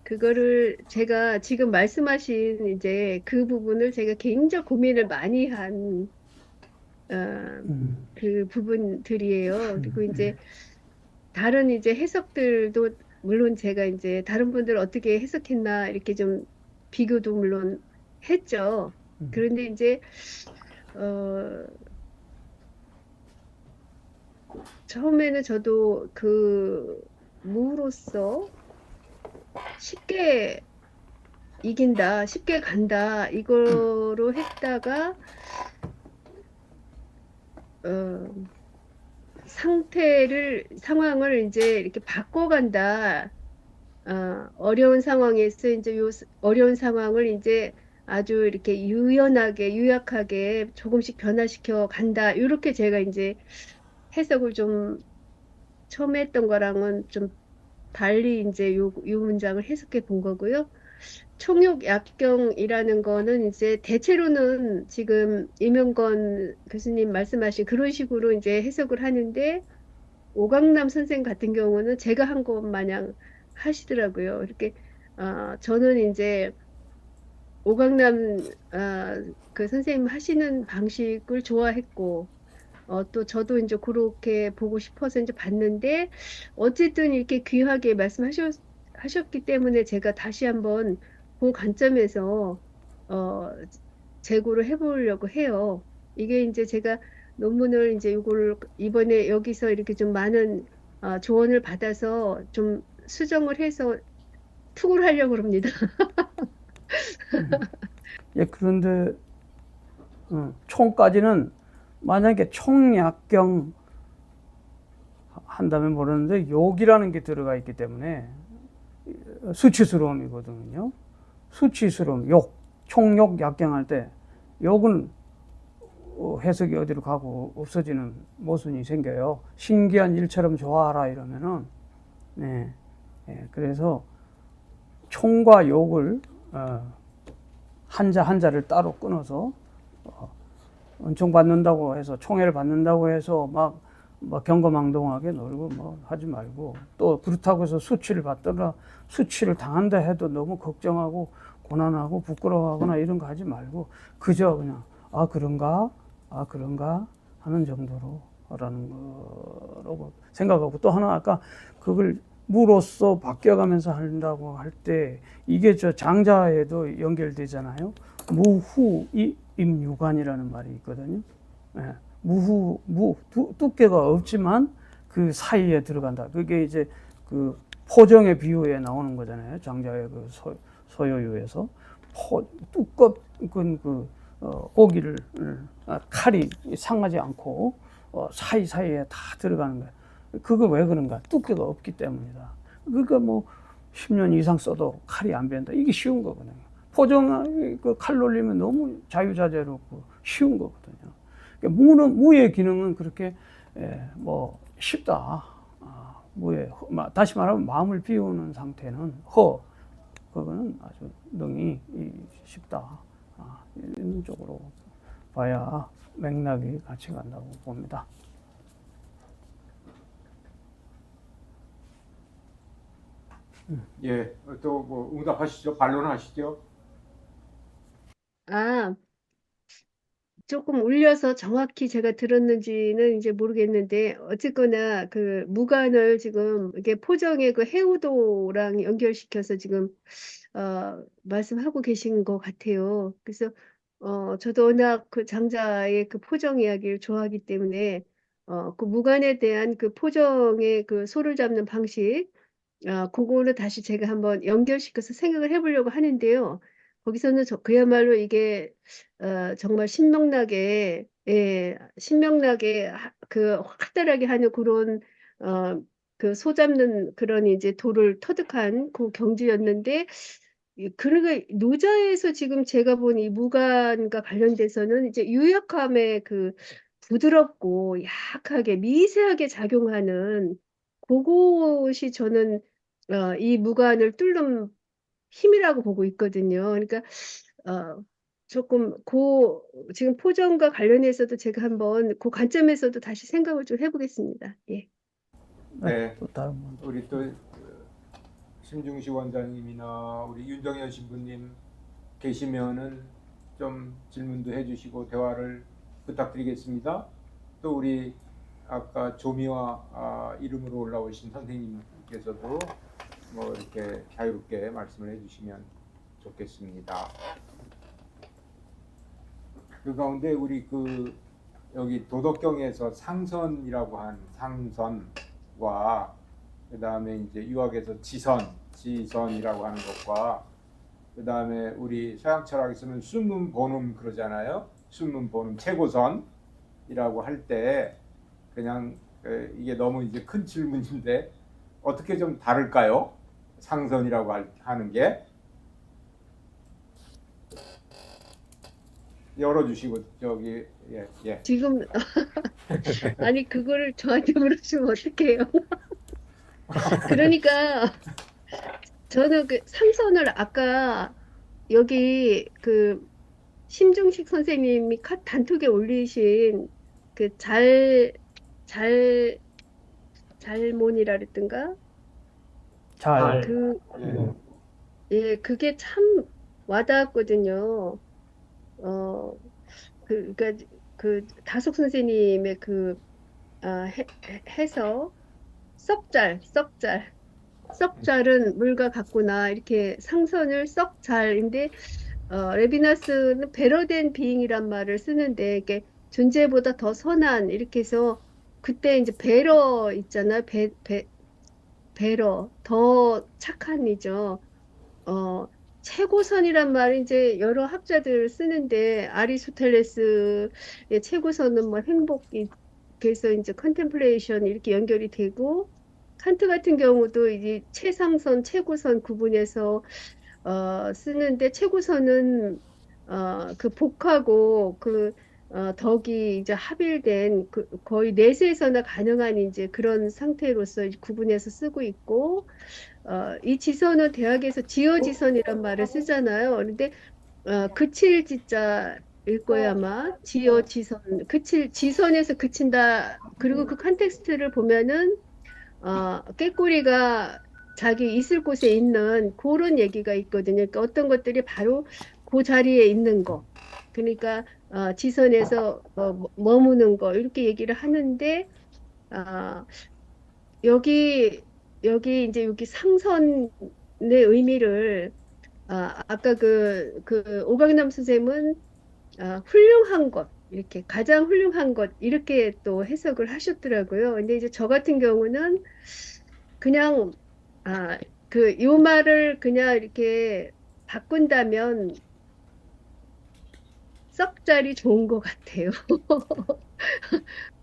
그거를 제가 지금 말씀하신 이제 그 부분을 제가 굉장히 고민을 많이 한 그 부분들이에요. 그리고 이제 다른 이제 해석들도 물론 제가 이제 다른 분들 어떻게 해석했나 이렇게 좀 비교도 물론 했죠. 그런데 이제 처음에는 저도 그 무로서 쉽게 이긴다, 쉽게 간다 이거로 했다가 상황을 이제 이렇게 바꿔간다. 어려운 상황에서 이제 어려운 상황을 이제 아주 이렇게 유약하게 조금씩 변화시켜 간다. 이렇게 제가 이제 해석을 좀 처음에 했던 거랑은 좀 달리 이제 요 문장을 해석해 본 거고요. 총욕약경이라는 거는 이제 대체로는 지금 임용건 교수님 말씀하신 그런 식으로 이제 해석을 하는데 오강남 선생 같은 경우는 제가 한 것 마냥 하시더라고요. 이렇게 저는 이제 오강남 그 선생님 하시는 방식을 좋아했고 또 저도 이제 그렇게 보고 싶어서 이제 봤는데 어쨌든 이렇게 귀하게 말씀하셨기 때문에 제가 다시 한번 그 관점에서 재고를 해보려고 해요. 이게 이제 제가 논문을 이제 이걸 이번에 여기서 이렇게 좀 많은 조언을 받아서 좀 수정을 해서 투구를 하려고 합니다. 예, 그런데 총까지는 만약에 총약경 한다면 모르는데 욕이라는 게 들어가 있기 때문에 수치스러움이거든요. 수치스러움, 욕, 총욕 약경할 때 욕은 해석이 어디로 가고 없어지는 모순이 생겨요. 신기한 일처럼 좋아하라 이러면은 그래서 총과 욕을 한자를 따로 끊어서 은총 받는다고 해서 총애를 받는다고 해서 막 경거망동하게 놀고 뭐 하지 말고, 또 그렇다고 해서 수치를 받더라 수치를 당한다 해도 너무 걱정하고 고난하고 부끄러워하거나 이런 거 하지 말고 그저 그냥 그런가 하는 정도로 하라는 거라고 생각하고, 또 하나 아까 그걸 무로서 바뀌어가면서 한다고 할 때 이게 저 장자에도 연결되잖아요. 무후 임유관이라는 말이 있거든요. 두께가 없지만 그 사이에 들어간다. 그게 이제 그 포정의 비유에 나오는 거잖아요. 장자의 그 서요유에서 두껍은 고기를 칼이 상하지 않고 사이사이에 다 들어가는 거예요. 그거 왜 그런가? 두께가 없기 때문이다. 그러니까 뭐 10년 이상 써도 칼이 안 변다. 이게 쉬운 거거든요. 포정 칼 놀리면 너무 자유자재롭고 쉬운 거거든요. 그러니까 무의 기능은 그렇게 뭐 쉽다. 무의 다시 말하면 마음을 비우는 상태는 그거는 아주 능히 쉽다. 이런 쪽으로 봐야 맥락이 같이 간다고 봅니다. 예, 또 뭐 응답하시죠? 반론하시죠? 아, 조금 울려서 정확히 제가 들었는지는 이제 모르겠는데, 어쨌거나 그 무관을 지금 이게 포정의 그 해우도랑 연결시켜서 지금 말씀하고 계신 것 같아요. 그래서 저도 워낙 그 장자의 그 포정 이야기를 좋아하기 때문에 그 무관에 대한 그 포정의 그 소를 잡는 방식, 그거를 다시 제가 한번 연결시켜서 생각을 해보려고 하는데요. 거기서는 그야말로 이게 정말 신명나게, 예, 신명나게 그 확달하게 하는 그런 그 소잡는 그런 이제 돌을 터득한 그 경지였는데, 그러니까 노자에서 지금 제가 본 이 무관과 관련돼서는 이제 유약함의 그 부드럽고 약하게 미세하게 작용하는 그것이 저는 이 무관을 뚫는 힘이라고 보고 있거든요. 그러니까 조금 지금 포정과 관련해서도 제가 한번 그 관점에서도 다시 생각을 좀 해보겠습니다. 예. 네, 또 다른 분. 우리 또 심중식 원장님이나 우리 윤정현 신부님 계시면은 좀 질문도 해주시고 대화를 부탁드리겠습니다. 또 우리 아까 조미화 이름으로 올라오신 선생님께서도 뭐 이렇게 자유롭게 말씀을 해주시면 좋겠습니다. 그 가운데 우리 여기 도덕경에서 상선이라고 한 상선과 그 다음에 이제 유학에서 지선이라고 하는 것과 그 다음에 우리 서양 철학에서는 순문 본음 그러잖아요. 순문 본음 최고선이라고 할 때 그냥 이게 너무 이제 큰 질문인데 어떻게 좀 다를까요? 상선이라고 하는 게 열어주시고 저기 예. 지금 아니 그거를 저한테 물으시면 어떡해요? 그러니까 저는 그 상선을 아까 여기 그 심중식 선생님이 단톡에 올리신 그 잘몬이라 그랬던가? 그, 예, 그게 참 와닿았거든요. 그러니까 그 다속 선생님의 해서 썩잘은 물과 같구나 이렇게 상선을 썩잘인데 레비나스는 배려된 비잉이란 말을 쓰는데 이게 존재보다 더 선한 이렇게 해서 그때 이제 배려 있잖아요. 배려 더 착한 이죠. 최고선이란 말이 이제 여러 학자들 쓰는데 아리스토텔레스의 최고선은 뭐 행복이 그래서 이제 컨템플레이션 이렇게 연결이 되고 칸트 같은 경우도 이제 최상선, 최고선 구분해서 쓰는데 최고선은 그 복하고 덕이 이제 합일된 거의 내세에서나 가능한 이제 그런 상태로서 이제 구분해서 쓰고 있고 이 지선은 대학에서 지어지선이란 말을 쓰잖아요. 그런데 그칠 지자일 거야 아마 지어지선 지선에서 그친다. 그리고 그 컨텍스트를 보면은 꾀꼬리가 자기 있을 곳에 있는 그런 얘기가 있거든요. 그러니까 어떤 것들이 바로 그 자리에 있는 거. 그러니까 지선에서 머무는 거 이렇게 얘기를 하는데 여기 이제 여기 상선의 의미를 아까 그 오강남 선생님은 훌륭한 것 이렇게 가장 훌륭한 것 이렇게 또 해석을 하셨더라고요. 근데 이제 저 같은 경우는 그냥 요 말을 그냥 이렇게 바꾼다면 썩자리 좋은 것 같아요.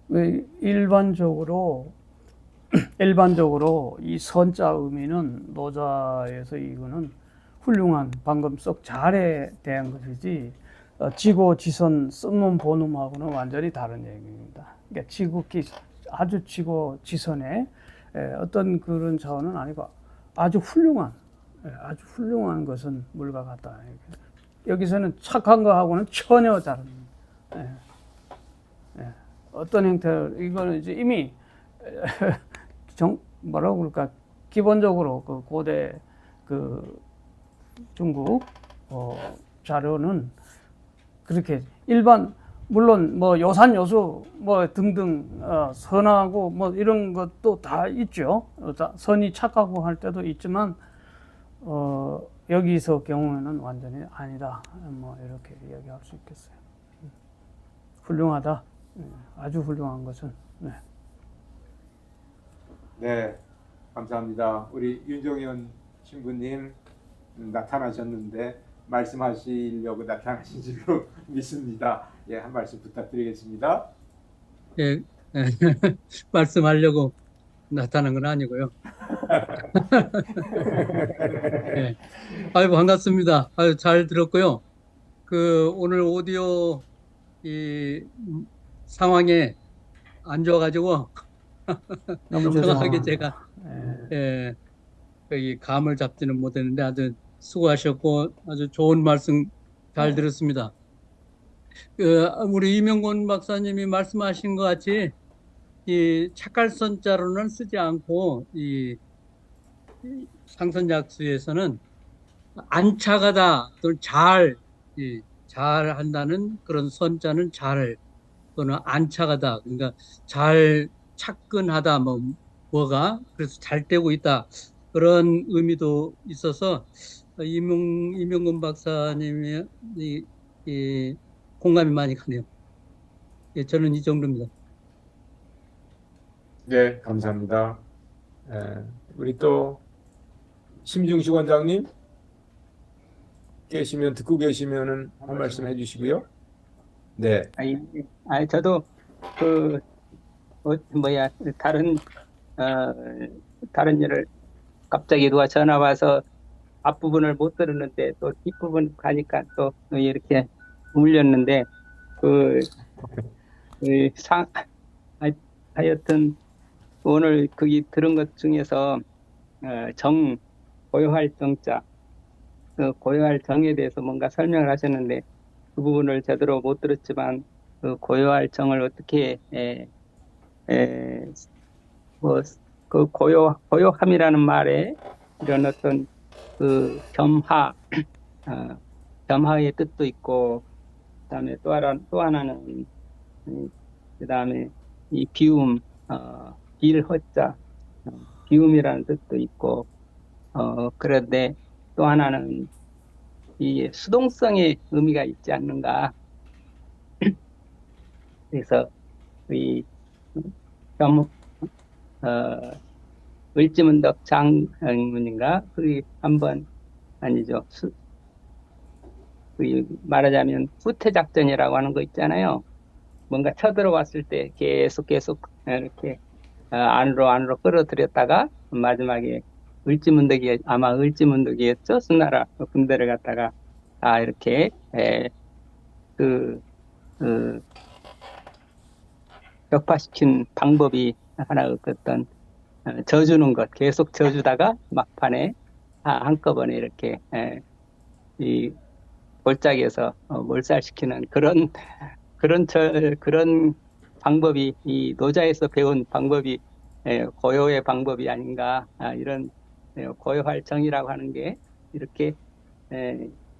왜 일반적으로 이 선자 의미는 노자에서 이거는 훌륭한, 방금 썩 잘에 대한 것이지 지고 지선 쓴놈 보놈하고는 완전히 다른 얘기입니다. 그러니까 아주 지고 지선의 어떤 그런 차원은 아니고 아주 아주 훌륭한 것은 물과 같다. 여기서는 착한 거하고는 전혀 다른. 예, 예. 어떤 형태, 이거는 이제 이미 뭐라고 그럴까, 기본적으로 그 고대 그 중국 자료는 그렇게 물론 뭐 요산요수 뭐 등등 선하고 뭐 이런 것도 다 있죠. 선이 착하고 할 때도 있지만 여기서 경우에는 완전히 아니다. 뭐 이렇게 이야기할 수 있겠어요. 훌륭하다. 아주 훌륭한 것은. 네. 네, 감사합니다. 우리 윤종현 신부님 나타나셨는데 말씀하시려고 나타나신 줄로 믿습니다. 예, 한 말씀 부탁드리겠습니다. 예, 말씀하려고 나타난 건 아니고요. 예. 아유, 반갑습니다. 아유, 잘 들었고요. 오늘 오디오 상황에 안 좋아가지고 너무 정확하게 죄송합니다. 제가 이 감을 잡지는 못했는데 아주 수고하셨고 아주 좋은 말씀 잘 들었습니다. 우리 이명곤 박사님이 말씀하신 것 같이 이 착갈선자로는 쓰지 않고 이 상선약수에서는 안착하다 또는 잘 한다는 그런 선자는 잘 또는 안착하다 그러니까 잘 착근하다 뭐가 그래서 잘 되고 있다 그런 의미도 있어서 이명근 박사님이 이 공감이 많이 가네요. 예, 저는 이 정도입니다. 네, 감사합니다. 우리 또 심중식 원장님 듣고 계시면은 한 말씀 해주시고요. 네, 저도 다른 다른 일을 갑자기 누가 전화 와서 앞부분을 못 들었는데 또 뒷부분 가니까 또 이렇게 울렸는데 하여튼 오늘 거기 들은 것 중에서 고요할 정자 고요할 정에 대해서 뭔가 설명을 하셨는데 그 부분을 제대로 못 들었지만 그 고요할 정을 어떻게 고요함이라는 말에 이런 어떤 그 겸하의 뜻도 있고 그다음에 또 하나는 그다음에 이 비움 빌허자 비움이라는 뜻도 있고 그런데 또 하나는 이 수동성의 의미가 있지 않는가. 그래서 이 을지문덕 장문인가 그게 한번 아니죠. 말하자면 후퇴작전이라고 하는 거 있잖아요. 뭔가 쳐들어왔을 때 계속 이렇게 안으로 끌어들였다가 마지막에 아마 을지문덕이었죠. 수나라 군대를 갖다가 이렇게 격파시킨 방법이 하나 어떤 져주는 것 계속 져주다가 막판에 한꺼번에 이렇게 이 골짜기에서 몰살시키는 그런 방법이 이 노자에서 배운 방법이 고요의 방법이 아닌가 이런 고요할 정이라고 하는 게 이렇게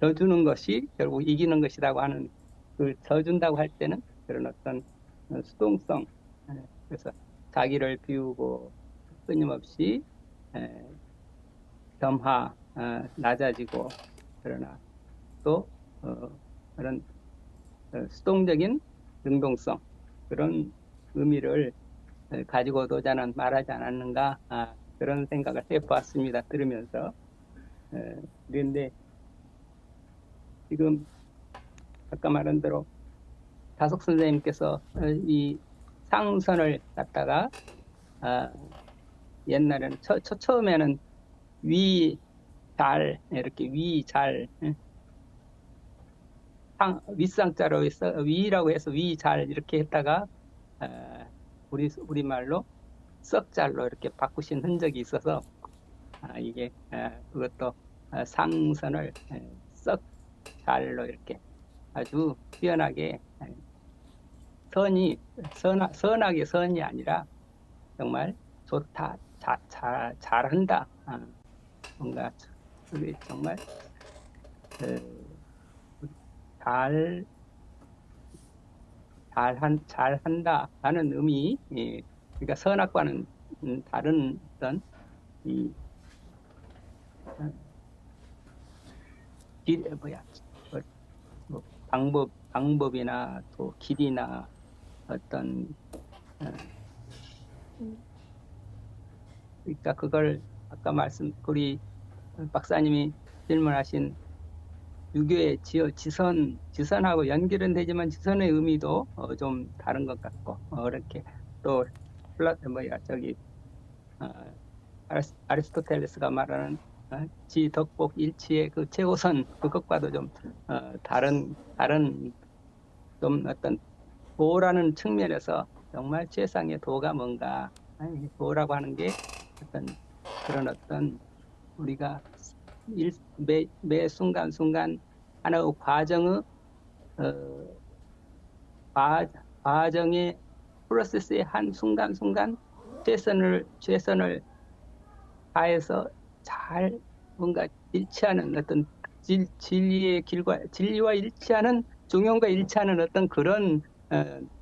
져주는 것이 결국 이기는 것이라고 하는 그 져준다고 할 때는 그런 어떤 수동성 그래서 자기를 비우고 끊임없이 낮아지고 그러나 또 그런 수동적인 능동성 그런 의미를 가지고 노자는 말하지 않았는가 그런 생각을 해보았습니다. 들으면서 그런데 지금 아까 말한 대로 다속 선생님께서 이 상선을 갖다가 옛날에는 처음에는 위잘 이렇게 위잘 윗상자로 해서 위라고 해서 위잘 이렇게 했다가 우리말로 썩잘로 이렇게 바꾸신 흔적이 있어서 이게 그것도 상선을 썩잘로 이렇게 아주 뛰어나게 선하게 선이 아니라 정말 좋다, 잘한다. 뭔가 정말 잘한다 하는 의미, 그러니까 선악과는 다른 어떤 이 방법이나 또 길이나 어떤 그러니까 그걸 아까 우리 박사님이 질문하신 유교의 지선하고 연결은 되지만 지선의 의미도 좀 다른 것 같고 이렇게 또 아리스토텔레스가 말하는 지덕복 일치의 그 최고선 그것과도 좀 다른 좀 어떤 도라는 측면에서 정말 최상의 도가 뭔가 도라고 하는 게 어떤 그런 어떤 우리가 매 순간순간 하나의 과정의 프로세스의 한 순간순간 최선을 다해서 잘 뭔가 일치하는 어떤 진리와 일치하는 중용과 일치하는 어떤 그런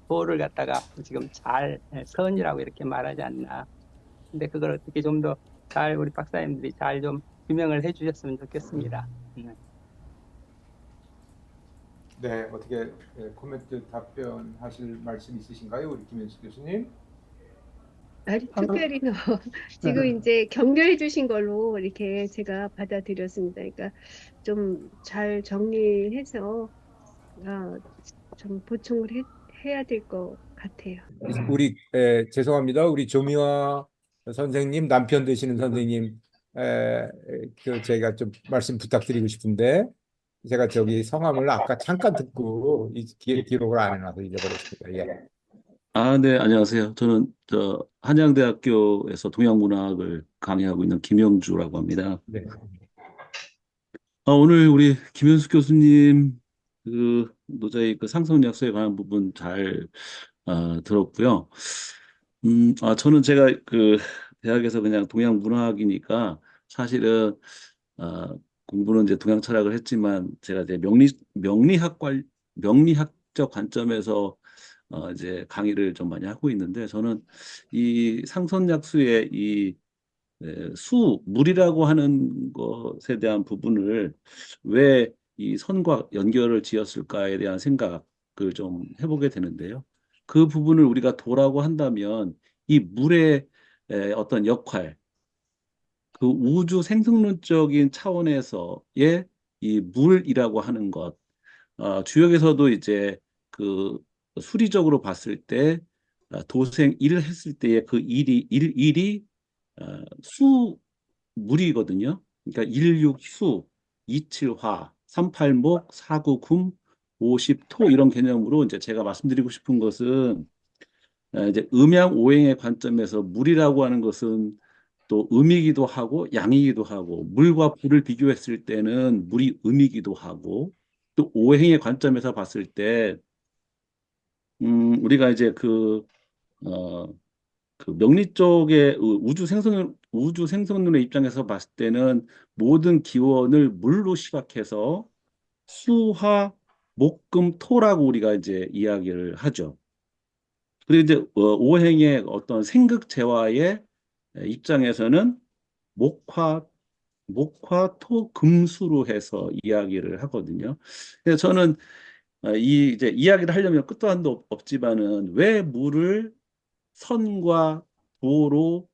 도를 갖다가 지금 잘 선이라고 이렇게 말하지 않나. 근데 그걸 어떻게 좀 더 잘 우리 박사님들이 잘 좀 규명을 해주셨으면 좋겠습니다. 네, 어떻게 코멘트 답변하실 말씀 있으신가요, 우리 김현수 교수님? 아니, 특별히 지금 이제 격려해 주신 걸로 이렇게 제가 받아들였습니다. 그러니까 좀 잘 정리해서 좀 보충을 해야 될 것 같아요. 우리 죄송합니다. 우리 조미화 선생님 남편 되시는 선생님 제가 좀 말씀 부탁드리고 싶은데 제가 저기 성함을 아까 잠깐 듣고 기록을 안 해놔서 잊어버렸습니다. 예. 네, 안녕하세요. 저는 한양대학교에서 동양문학을 강의하고 있는 김영주라고 합니다. 네. 오늘 우리 김현숙 교수님 그 노자의 그 상선약소에 관한 부분 잘 들었고요. 저는 제가 그 대학에서 그냥 동양문학이니까 사실은 공부는 이제 동양 철학을 했지만 제가 이제 명리학적 관점에서 이제 강의를 좀 많이 하고 있는데 저는 이 상선약수의 이 물이라고 하는 것에 대한 부분을 왜 이 선과 연결을 지었을까에 대한 생각을 좀 해보게 되는데요. 그 부분을 우리가 도라고 한다면 이 물의 어떤 역할, 그 우주 생성론적인 차원에서의 이 물이라고 하는 것, 주역에서도 이제 그 수리적으로 봤을 때 도생 일을 했을 때의 그 일이 수물이거든요. 그러니까 16수, 27화, 38목, 49금, 50토 이런 개념으로 이제 제가 말씀드리고 싶은 것은 이제 음양 오행의 관점에서 물이라고 하는 것은 또 음이기도 하고 양이기도 하고 물과 불을 비교했을 때는 물이 음이기도 하고 또 오행의 관점에서 봤을 때 우리가 이제 그 명리 쪽의 우주 생성론의 입장에서 봤을 때는 모든 기원을 물로 시각해서 수화 목금 토라고 우리가 이제 이야기를 하죠. 그리고 이제 오행의 어떤 생극재화의 입장에서는 목화 토 금수로 해서 이야기를 하거든요. 그래서 저는 이 이제 이야기를 하려면 끝도 한도 없지만은 왜 물을 선과 도로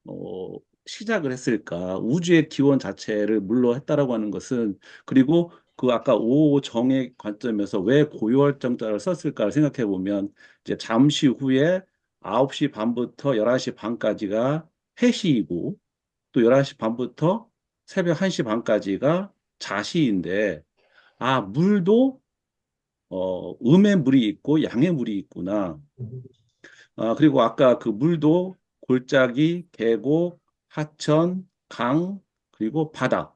어, 시작을 했을까? 우주의 기원 자체를 물로 했다라고 하는 것은 그리고 그 아까 오정의 관점에서 왜 고요할정자를 썼을까를 생각해 보면 이제 잠시 후에 9시 반부터 11시 반까지가 해시이고 또 11시 반부터 새벽 1시 반까지가 자시인데 아 물도 음의 물이 있고 양의 물이 있구나. 그리고 아까 그 물도 골짜기, 계곡, 하천, 강, 그리고 바다.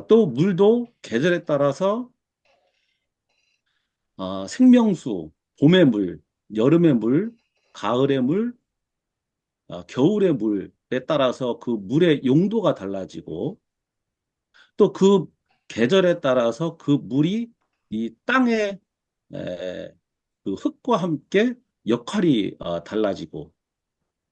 또 물도 계절에 따라서 생명수, 봄의 물, 여름의 물, 가을의 물, 겨울의 물에 따라서 그 물의 용도가 달라지고 또 그 계절에 따라서 그 물이 이 땅의 그 흙과 함께 역할이 달라지고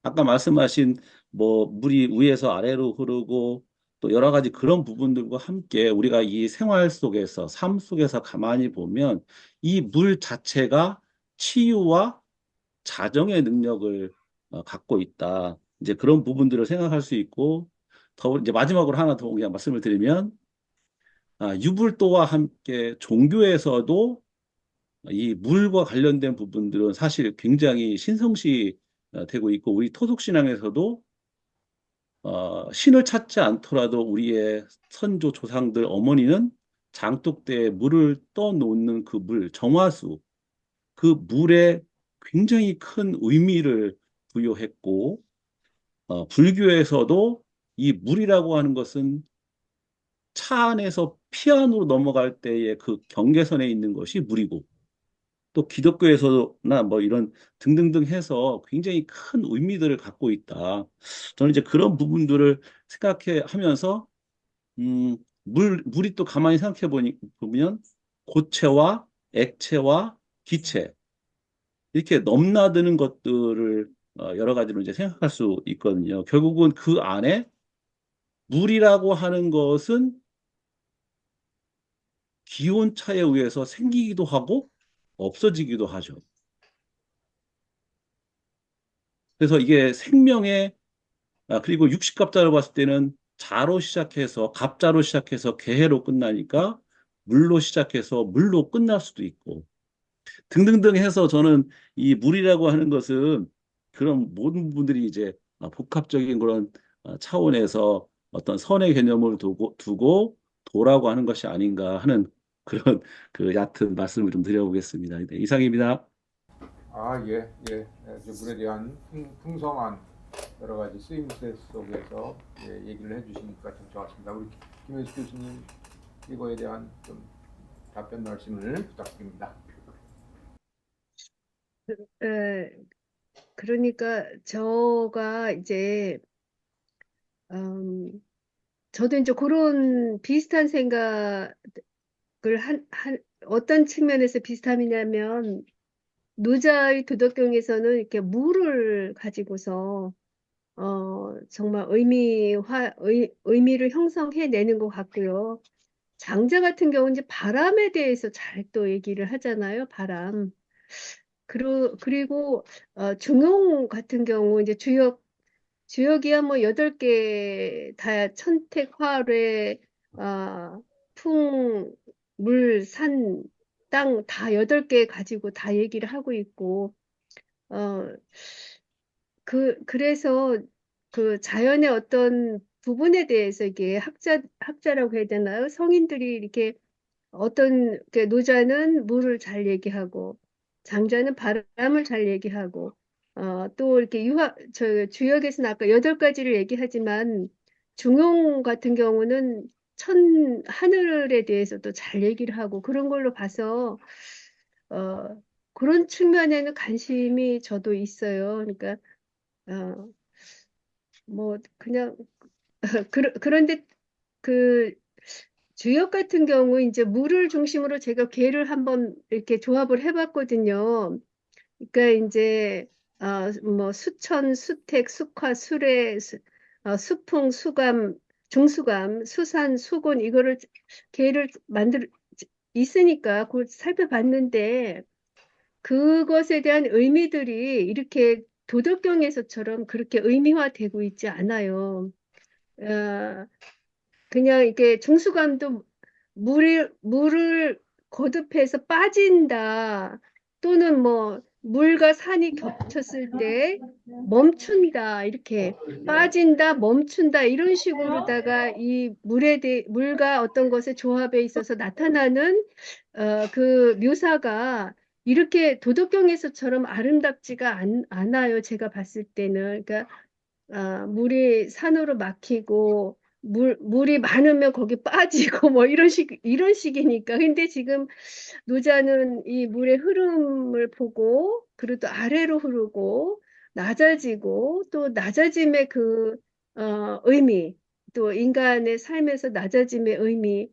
아까 말씀하신 뭐 물이 위에서 아래로 흐르고 또 여러 가지 그런 부분들과 함께 우리가 이 생활 속에서 삶 속에서 가만히 보면 이 물 자체가 치유와 자정의 능력을 갖고 있다. 이제 그런 부분들을 생각할 수 있고 더 이제 마지막으로 하나 더 그냥 말씀을 드리면 유불도와 함께 종교에서도 이 물과 관련된 부분들은 사실 굉장히 신성시 되고 있고 우리 토속신앙에서도 신을 찾지 않더라도 우리의 선조 조상들 어머니는 장독대에 물을 떠놓는 그 물, 정화수, 그 물에 굉장히 큰 의미를 부여했고 불교에서도 이 물이라고 하는 것은 차 안에서 피 안으로 넘어갈 때의 그 경계선에 있는 것이 물이고 또 기독교에서나 뭐 이런 등등등 해서 굉장히 큰 의미들을 갖고 있다. 저는 이제 그런 부분들을 생각해 하면서, 물이 또 가만히 생각해 보면 고체와 액체와 기체, 이렇게 넘나드는 것들을 여러 가지로 이제 생각할 수 있거든요. 결국은 그 안에 물이라고 하는 것은 기온차에 의해서 생기기도 하고 없어지기도 하죠. 그래서 이게 생명의 그리고 육식갑자로 봤을 때는 자로 시작해서 갑자로 시작해서 개해로 끝나니까 물로 시작해서 물로 끝날 수도 있고 등등등 해서 저는 이 물이라고 하는 것은 그런 모든 분들이 이제 복합적인 그런 차원에서 어떤 선의 개념을 두고 도라고 하는 것이 아닌가 하는 그런 그 얕은 말씀을 좀 드려보겠습니다. 네, 이상입니다. 예, 예. 이제 물에 대한 풍성한 여러 가지 쓰임새 속에서 얘기를 해주시니까 참 좋았습니다. 우리 김현수 교수님 이거에 대한 좀 답변 말씀을 부탁드립니다. 그러니까 저가 이제 저도 이제 그런 비슷한 생각을 어떤 측면에서 비슷함이냐면 노자의 도덕경에서는 이렇게 물을 가지고서 정말 의미를 형성해내는 것 같고요. 장자 같은 경우는 이제 바람에 대해서 잘 또 얘기를 하잖아요. 바람. 그리고 중용 같은 경우 이제 주역이야 뭐 8개 다 천택, 화뢰, 풍, 물, 산, 땅 다 8개 가지고 다 얘기를 하고 있고 어, 그래서 그 자연의 어떤 부분에 대해서 이게 학자라고 해야 되나요? 성인들이 이렇게 노자는 물을 잘 얘기하고 장자는 바람을 잘 얘기하고 또 이렇게 주역에서는 아까 8가지를 얘기하지만 중용 같은 경우는 하늘에 대해서도 잘 얘기를 하고 그런 걸로 봐서 그런 측면에는 관심이 저도 있어요. 그러니까 뭐 그냥 그런데 그 주역 같은 경우 이제 물을 중심으로 제가 괴를 한번 이렇게 조합을 해봤거든요. 그러니까 이제 뭐 수천, 수택, 수화, 수레, 수풍, 수감, 중수감, 수산, 수곤 이거를 괴를 있으니까 곧 살펴봤는데 그것에 대한 의미들이 이렇게 도덕경에서처럼 그렇게 의미화되고 있지 않아요. 어, 그냥 이렇게 중수감도 물을 거듭해서 빠진다. 또는 뭐 물과 산이 겹쳤을 때 멈춘다. 이렇게 빠진다, 멈춘다. 이런 식으로다가 이 물과 어떤 것의 조합에 있어서 나타나는 그 묘사가 이렇게 도덕경에서처럼 아름답지가 않아요. 제가 봤을 때는. 그러니까 물이 산으로 막히고 물이 많으면 거기 빠지고 뭐 이런 식이니까. 근데 지금 노자는 이 물의 흐름을 보고 그리고 또 아래로 흐르고 낮아지고 또 낮아짐의 그 의미 또 인간의 삶에서 낮아짐의 의미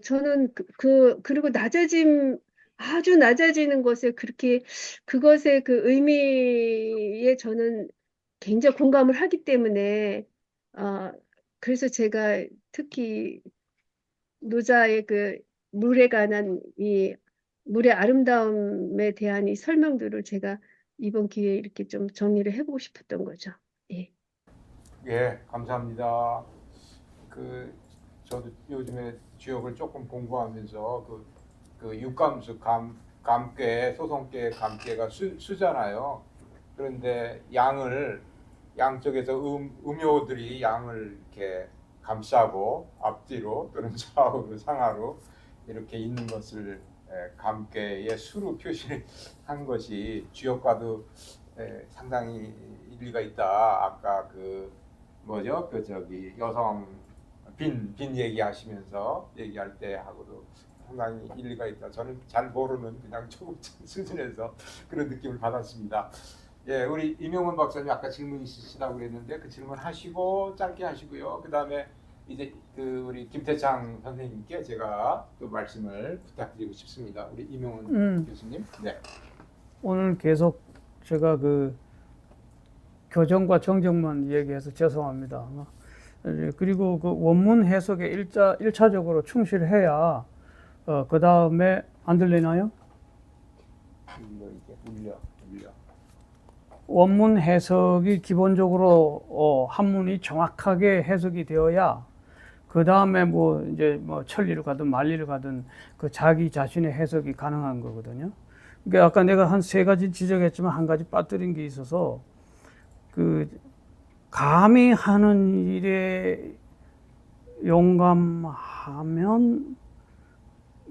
저는 그리고 아주 낮아지는 것에 그렇게 그것의 그 의미에 저는 굉장히 공감을 하기 때문에 어, 그래서 제가 특히 노자의 그 물에 관한 이 물의 아름다움에 대한 이 설명들을 제가 이번 기회에 이렇게 좀 정리를 해보고 싶었던 거죠. 예. 예, 감사합니다. 그 저도 요즘에 주역을 조금 공부하면서 그 육감수 감괴 소성괴 감괴가 수잖아요. 그런데 양쪽에서 음요들이 양을 이렇게 감싸고 앞뒤로 또는 좌우로 상하로 이렇게 있는 것을 감괴의 수로 표시한 것이 주역과도 상당히 일리가 있다. 아까 그 뭐죠? 그 저기 여성 빈 얘기하시면서 얘기할 때 하고도 상당히 일리가 있다. 저는 잘 모르는 그냥 초급생 수준에서 그런 느낌을 받았습니다. 예, 우리 임용원 박사님 아까 질문 있으시다고 그랬는데 그 질문 하시고 짧게 하시고요. 그 다음에 이제 그 우리 김태창 선생님께 제가 또 말씀을 부탁드리고 싶습니다. 우리 임용원 교수님. 네. 오늘 계속 제가 그 교정과 정정만 얘기해서 죄송합니다. 그리고 그 원문 해석에 일차적으로 충실해야 그 다음에 안 들리나요? 울려. 원문 해석이 기본적으로 한문이 정확하게 해석이 되어야 그 다음에 뭐 이제 뭐 천리를 가든 만리를 가든 그 자기 자신의 해석이 가능한 거거든요. 그러니까 아까 내가 한 3가지 지적했지만 한 가지 빠뜨린 게 있어서 그 감히 하는 일에 용감하면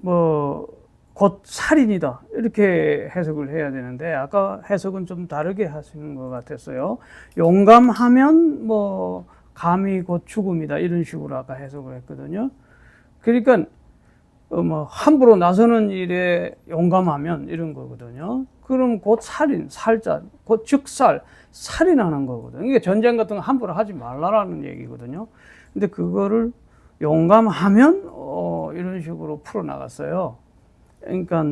뭐 곧 살인이다 이렇게 해석을 해야 되는데 아까 해석은 좀 다르게 하시는 것 같았어요. 용감하면 뭐 감히 곧 죽음이다 이런 식으로 아까 해석을 했거든요. 그러니까 뭐 함부로 나서는 일에 용감하면 이런 거거든요. 그럼 곧 살자, 곧 즉살, 살인하는 거거든요. 이게 전쟁 같은 거 함부로 하지 말라라는 얘기거든요. 근데 그거를 용감하면 이런 식으로 풀어 나갔어요. 그러니까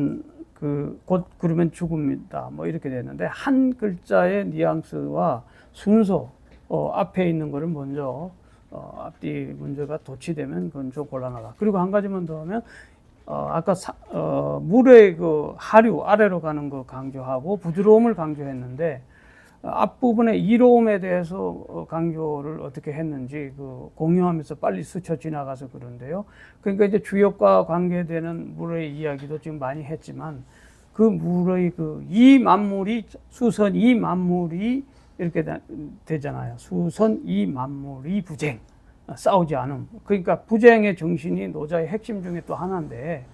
곧 그러면 죽음이다 뭐 이렇게 됐는데 한 글자의 뉘앙스와 순서 앞에 있는 거를 먼저 앞뒤 문제가 도치되면 그건 좀 곤란하다. 그리고 한 가지만 더 하면 아까 물의 그 하류 아래로 가는 거 강조하고 부드러움을 강조했는데 앞부분의 이로움에 대해서 강조를 어떻게 했는지 그 공유하면서 빨리 스쳐 지나가서 그런데요. 그러니까 이제 주역과 관계되는 물의 이야기도 지금 많이 했지만 그 물의 그 이 만물이 수선 이 만물이 이렇게 되잖아요. 수선 이 만물이 부쟁 싸우지 않음. 그러니까 부쟁의 정신이 노자의 핵심 중에 또 하나인데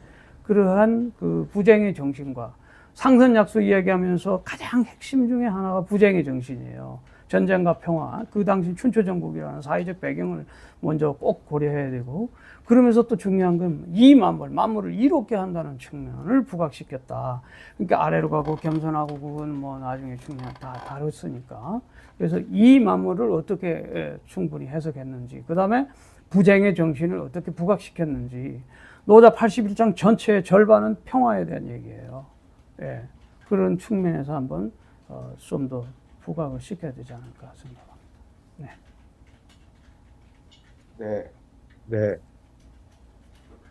그러한 그 부쟁의 정신과 상선약수 이야기하면서 가장 핵심 중에 하나가 부쟁의 정신이에요. 전쟁과 평화, 그 당시 춘추전국이라는 사회적 배경을 먼저 꼭 고려해야 되고 그러면서 또 중요한 건 이 만물을 이롭게 한다는 측면을 부각시켰다. 그러니까 아래로 가고 겸손하고 그건 뭐 나중에 측면 다 다뤘으니까. 그래서 이 만물을 어떻게 충분히 해석했는지, 그 다음에 부쟁의 정신을 어떻게 부각시켰는지, 노자 81장 전체의 절반은 평화에 대한 얘기예요. 예, 그런 측면에서 한번 좀 더 부각을 시켜야 되지 않을까 생각합니다. 네.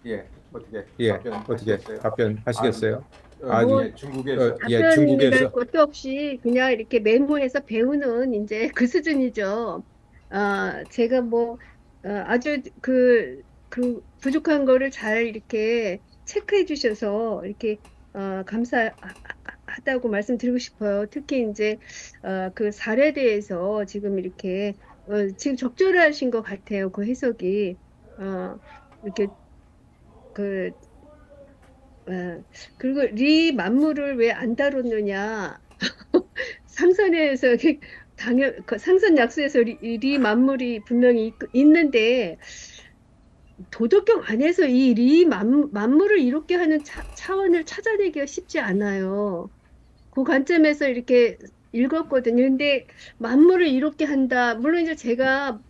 예. 어떻게 예, 어떻게 답변하시겠어요? 답변하시겠어요? 뭐 예, 중국에서 예, 답변이랄 중국에서 것도 없이 그냥 이렇게 메모해서 배우는 이제 그 수준이죠. 제가 뭐 아주 그 부족한 거를 잘 이렇게 체크해 주셔서 이렇게 감사하다고 말씀드리고 싶어요. 특히 이제 그 살에 대해서 지금 이렇게 지금 적절하신 것 같아요. 그 해석이 이렇게 그 그리고 리 만물을 왜 안 다뤘느냐. 상선에서 그 상선 약수에서 리 만물이 분명히 있는데 도덕경 안에서 이 리 만물을 이롭게 하는 차원을 찾아내기가 쉽지 않아요. 그 관점에서 이렇게 읽었거든요. 근데 만물을 이롭게 한다. 물론 이제 제가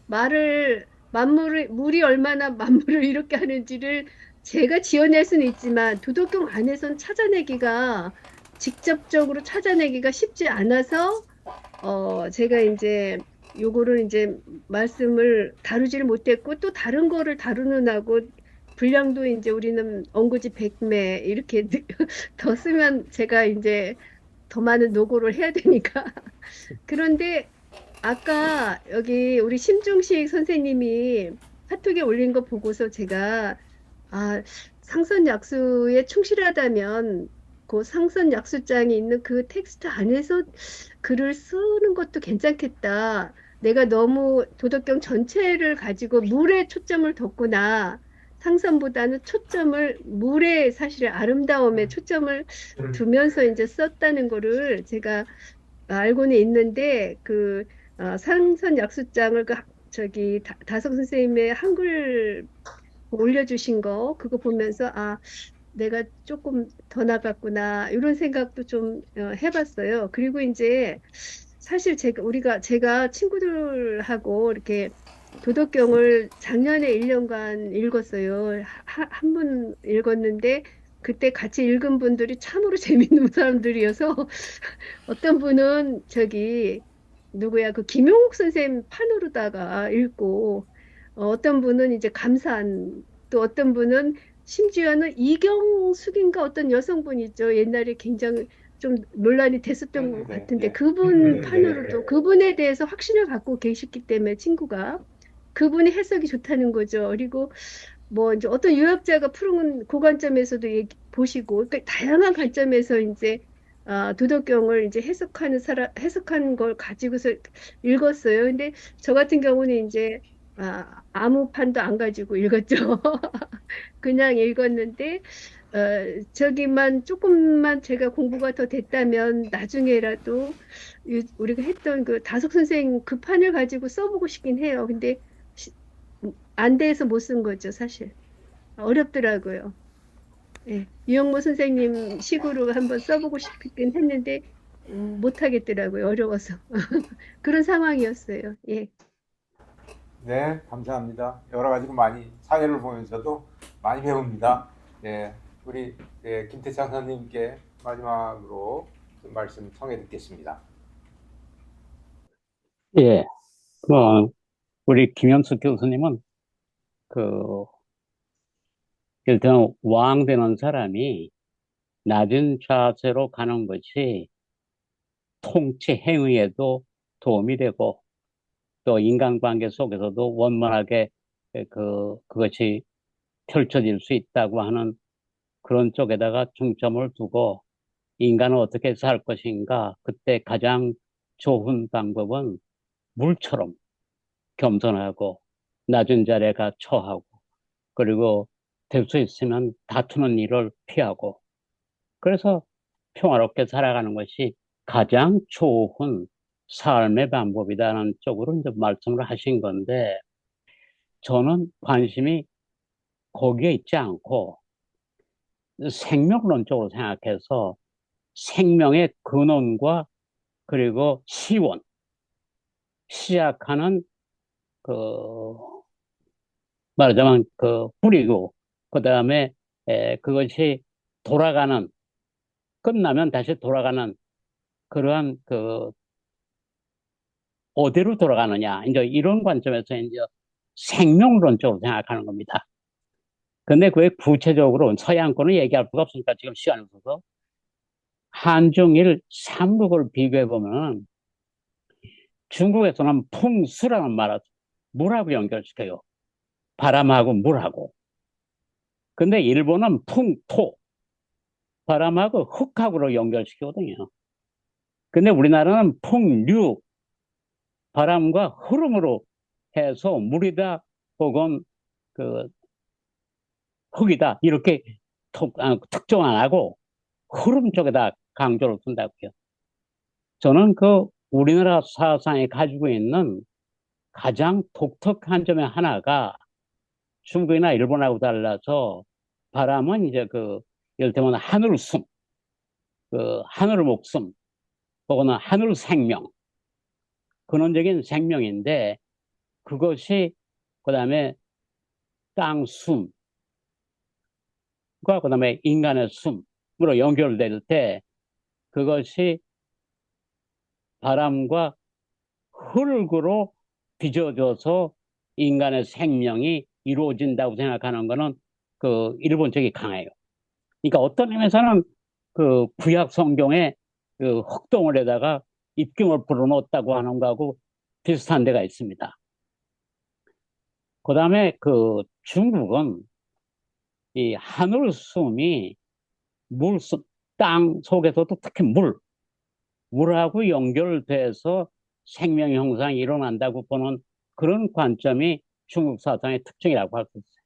물이 얼마나 만물을 이롭게 하는지를 제가 지어낼 수는 있지만 도덕경 안에선 직접적으로 찾아내기가 쉽지 않아서 제가 이제 요거를 이제 말씀을 다루지를 못했고 또 다른 거를 다루는 하고 분량도 이제 우리는 언구지 100매 이렇게 더 쓰면 제가 이제 더 많은 노고를 해야 되니까 그런데 아까 여기 우리 심중식 선생님이 카톡에 올린 거 보고서 제가 아, 상선 약수에 충실하다면 그 상선 약수장이 있는 그 텍스트 안에서 글을 쓰는 것도 괜찮겠다. 내가 너무 도덕경 전체를 가지고 물에 초점을 뒀구나. 상선보다는 초점을 물의 사실의 아름다움에 초점을 두면서 이제 썼다는 거를 제가 알고는 있는데 상선 약수장을 저기 다석 선생님의 한글 올려주신 거 그거 보면서 내가 조금 더 나갔구나 이런 생각도 좀 해봤어요. 그리고 이제 사실 제가 친구들하고 이렇게 도덕경을 작년에 1년간 읽었어요. 한 번 읽었는데 그때 같이 읽은 분들이 참으로 재밌는 사람들이어서 어떤 분은 저기 누구야 그 김용욱 선생님 판으로다가 읽고 어떤 분은 이제 감산 또 어떤 분은 심지어는 이경숙인가 어떤 여성분 있죠. 옛날에 굉장히 좀 논란이 됐었던 것 같은데 그분 판으로도 그분에 대해서 확신을 갖고 계셨기 때문에 친구가 그분이 해석이 좋다는 거죠. 그리고 뭐 이제 어떤 유학자가 푸른 그 관점에서도 보시고 그러니까 다양한 관점에서 이제 도덕경을 이제 해석하는 걸 가지고서 읽었어요. 근데 저 같은 경우는 이제 아무 판도 안 가지고 읽었죠. 그냥 읽었는데 저기만 조금만 제가 공부가 더 됐다면 나중에라도 우리가 했던 그 다석 선생 그 판을 가지고 써보고 싶긴 해요. 근데 안 돼서 못 쓴 거죠, 사실. 어렵더라고요. 예, 유영모 선생님 식으로 한번 써보고 싶긴 했는데 못 하겠더라고요. 어려워서. 그런 상황이었어요. 예. 네, 감사합니다. 여러 가지로 많이 사회를 보면서도 많이 배웁니다. 네, 우리 김태창 선생님께 마지막으로 좀 말씀 청해 듣겠습니다. 예, 우리 김현숙 교수님은 일단 왕 되는 사람이 낮은 자세로 가는 것이 통치 행위에도 도움이 되고 또 인간관계 속에서도 원만하게 그것이 펼쳐질 수 있다고 하는 그런 쪽에다가 중점을 두고 인간은 어떻게 살 것인가 그때 가장 좋은 방법은 물처럼 겸손하고 낮은 자리가 처하고 그리고 될 수 있으면 다투는 일을 피하고 그래서 평화롭게 살아가는 것이 가장 좋은 삶의 방법이다라는 쪽으로 이제 말씀을 하신 건데 저는 관심이 거기에 있지 않고 생명론적으로 생각해서 생명의 근원과 그리고 시원, 시작하는 그 말하자면 뿌리고 그다음에 그것이 돌아가는 끝나면 다시 돌아가는 그러한 어디로 돌아가느냐 이제 이런 관점에서 이제 생명론적으로 생각하는 겁니다. 근데 그게 구체적으로 서양권은 얘기할 수가 없으니까 지금 시간이 없어서 한중일 삼국을 비교해 보면 중국에서는 풍수라는 말을 물하고 연결시켜요. 바람하고 물하고. 근데 일본은 풍토, 바람하고 흙하고로 연결시키거든요. 근데 우리나라는 풍류, 바람과 흐름으로 해서 물이다 혹은 그 흙이다 이렇게 특정 안 하고 흐름 쪽에다 강조를 둔다고요. 저는 그 우리나라 사상이 가지고 있는 가장 독특한 점의 하나가 중국이나 일본하고 달라서 바람은 이제 이를테면 하늘숨, 하늘 목숨, 혹은 하늘 생명, 근원적인 생명인데 그것이 그다음에 땅 숨과 그다음에 인간의 숨으로 연결될 때 그것이 바람과 흙으로 빚어져서 인간의 생명이 이루어진다고 생각하는 거는 일본 쪽이 강해요. 그러니까 어떤 의미에서는 구약 성경에 흙덩어리에다가 입김을 불어넣었다고 하는 거하고 비슷한 데가 있습니다. 그 다음에 중국은 이 하늘숨이 물숨, 땅 속에서도 특히 물하고 연결돼서 생명 형성이 일어난다고 보는 그런 관점이 중국 사상의 특징이라고 할 수 있어요.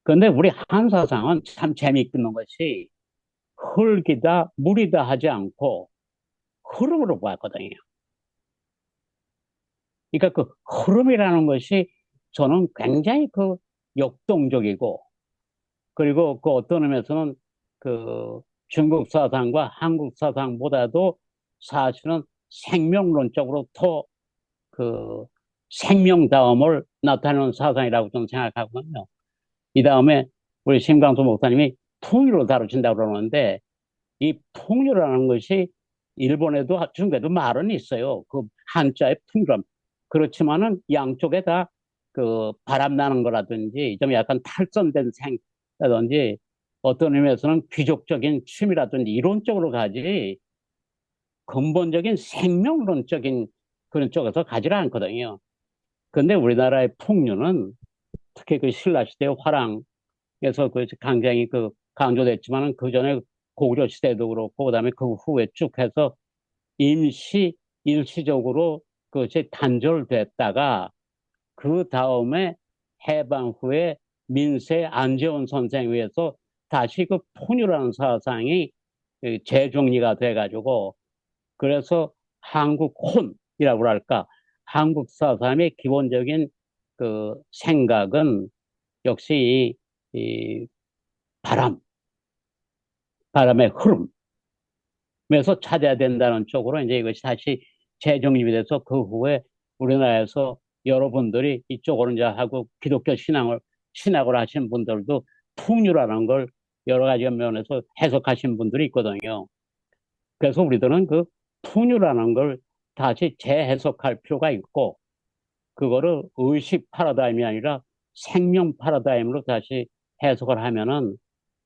그런데 우리 한 사상은 참 재미있는 것이 흙이다, 물이다 하지 않고 흐름으로 보았거든요. 그러니까 흐름이라는 것이 저는 굉장히 역동적이고, 그리고 어떤 의미에서는 중국 사상과 한국 사상보다도 사실은 생명론적으로 더 생명다움을 나타내는 사상이라고 저는 생각하거든요. 이 다음에 우리 심광수 목사님이 풍류를 다루신다고 그러는데, 이 풍류라는 것이 일본에도 중국에도 말은 있어요. 한자의 풍류람. 그렇지만은 양쪽에 다 바람 나는 거라든지 좀 약간 탈선된 생라든지 어떤 의미에서는 귀족적인 취미라든지 이런 쪽으로 가지 근본적인 생명론적인 그런 쪽에서 가지를 않거든요. 근데 우리나라의 풍류는 특히 신라시대 화랑에서 굉장히 강조됐지만은 그 전에 고구려 시대도 그렇고 그다음에 그 후에 쭉 해서 일시적으로 그것이 단절됐다가 그 다음에 해방 후에 민세 안재원 선생에 의해서 다시 풍류라는 사상이 재정리가 돼가지고 그래서 한국 혼이라고 할까 한국 사상의 기본적인 생각은 역시 이 바람의 흐름에서 찾아야 된다는 쪽으로 이제 이것이 다시 재정립이 돼서 그 후에 우리나라에서 여러분들이 이쪽으로 이제 하고 기독교 신학을 하신 분들도 풍류라는 걸 여러 가지 면에서 해석하신 분들이 있거든요. 그래서 우리들은 풍류라는 걸 다시 재해석할 필요가 있고, 그거를 의식 파라다임이 아니라 생명 파라다임으로 다시 해석을 하면은,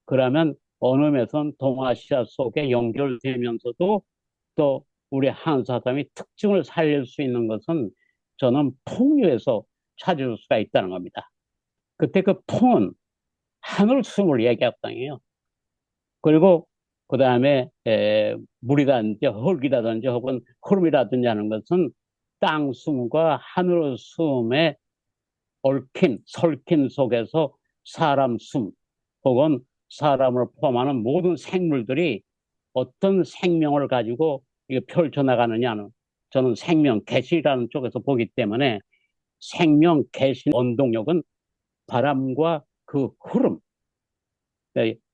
그러면 어느 면에서는 동아시아 속에 연결되면서도 또 우리 한 사람이 특징을 살릴 수 있는 것은 저는 풍류에서 찾을 수가 있다는 겁니다. 그때 풍은 하늘숨을 얘기하거든요. 그리고 그 다음에 물이라든지 흙이라든지 혹은 흐름이라든지 하는 것은 땅숨과 하늘숨의 설킴 속에서 사람 숨 혹은 사람을 포함하는 모든 생물들이 어떤 생명을 가지고 펼쳐나가느냐는 저는 생명 개시라는 쪽에서 보기 때문에 생명 개시 원동력은 바람과 흐름,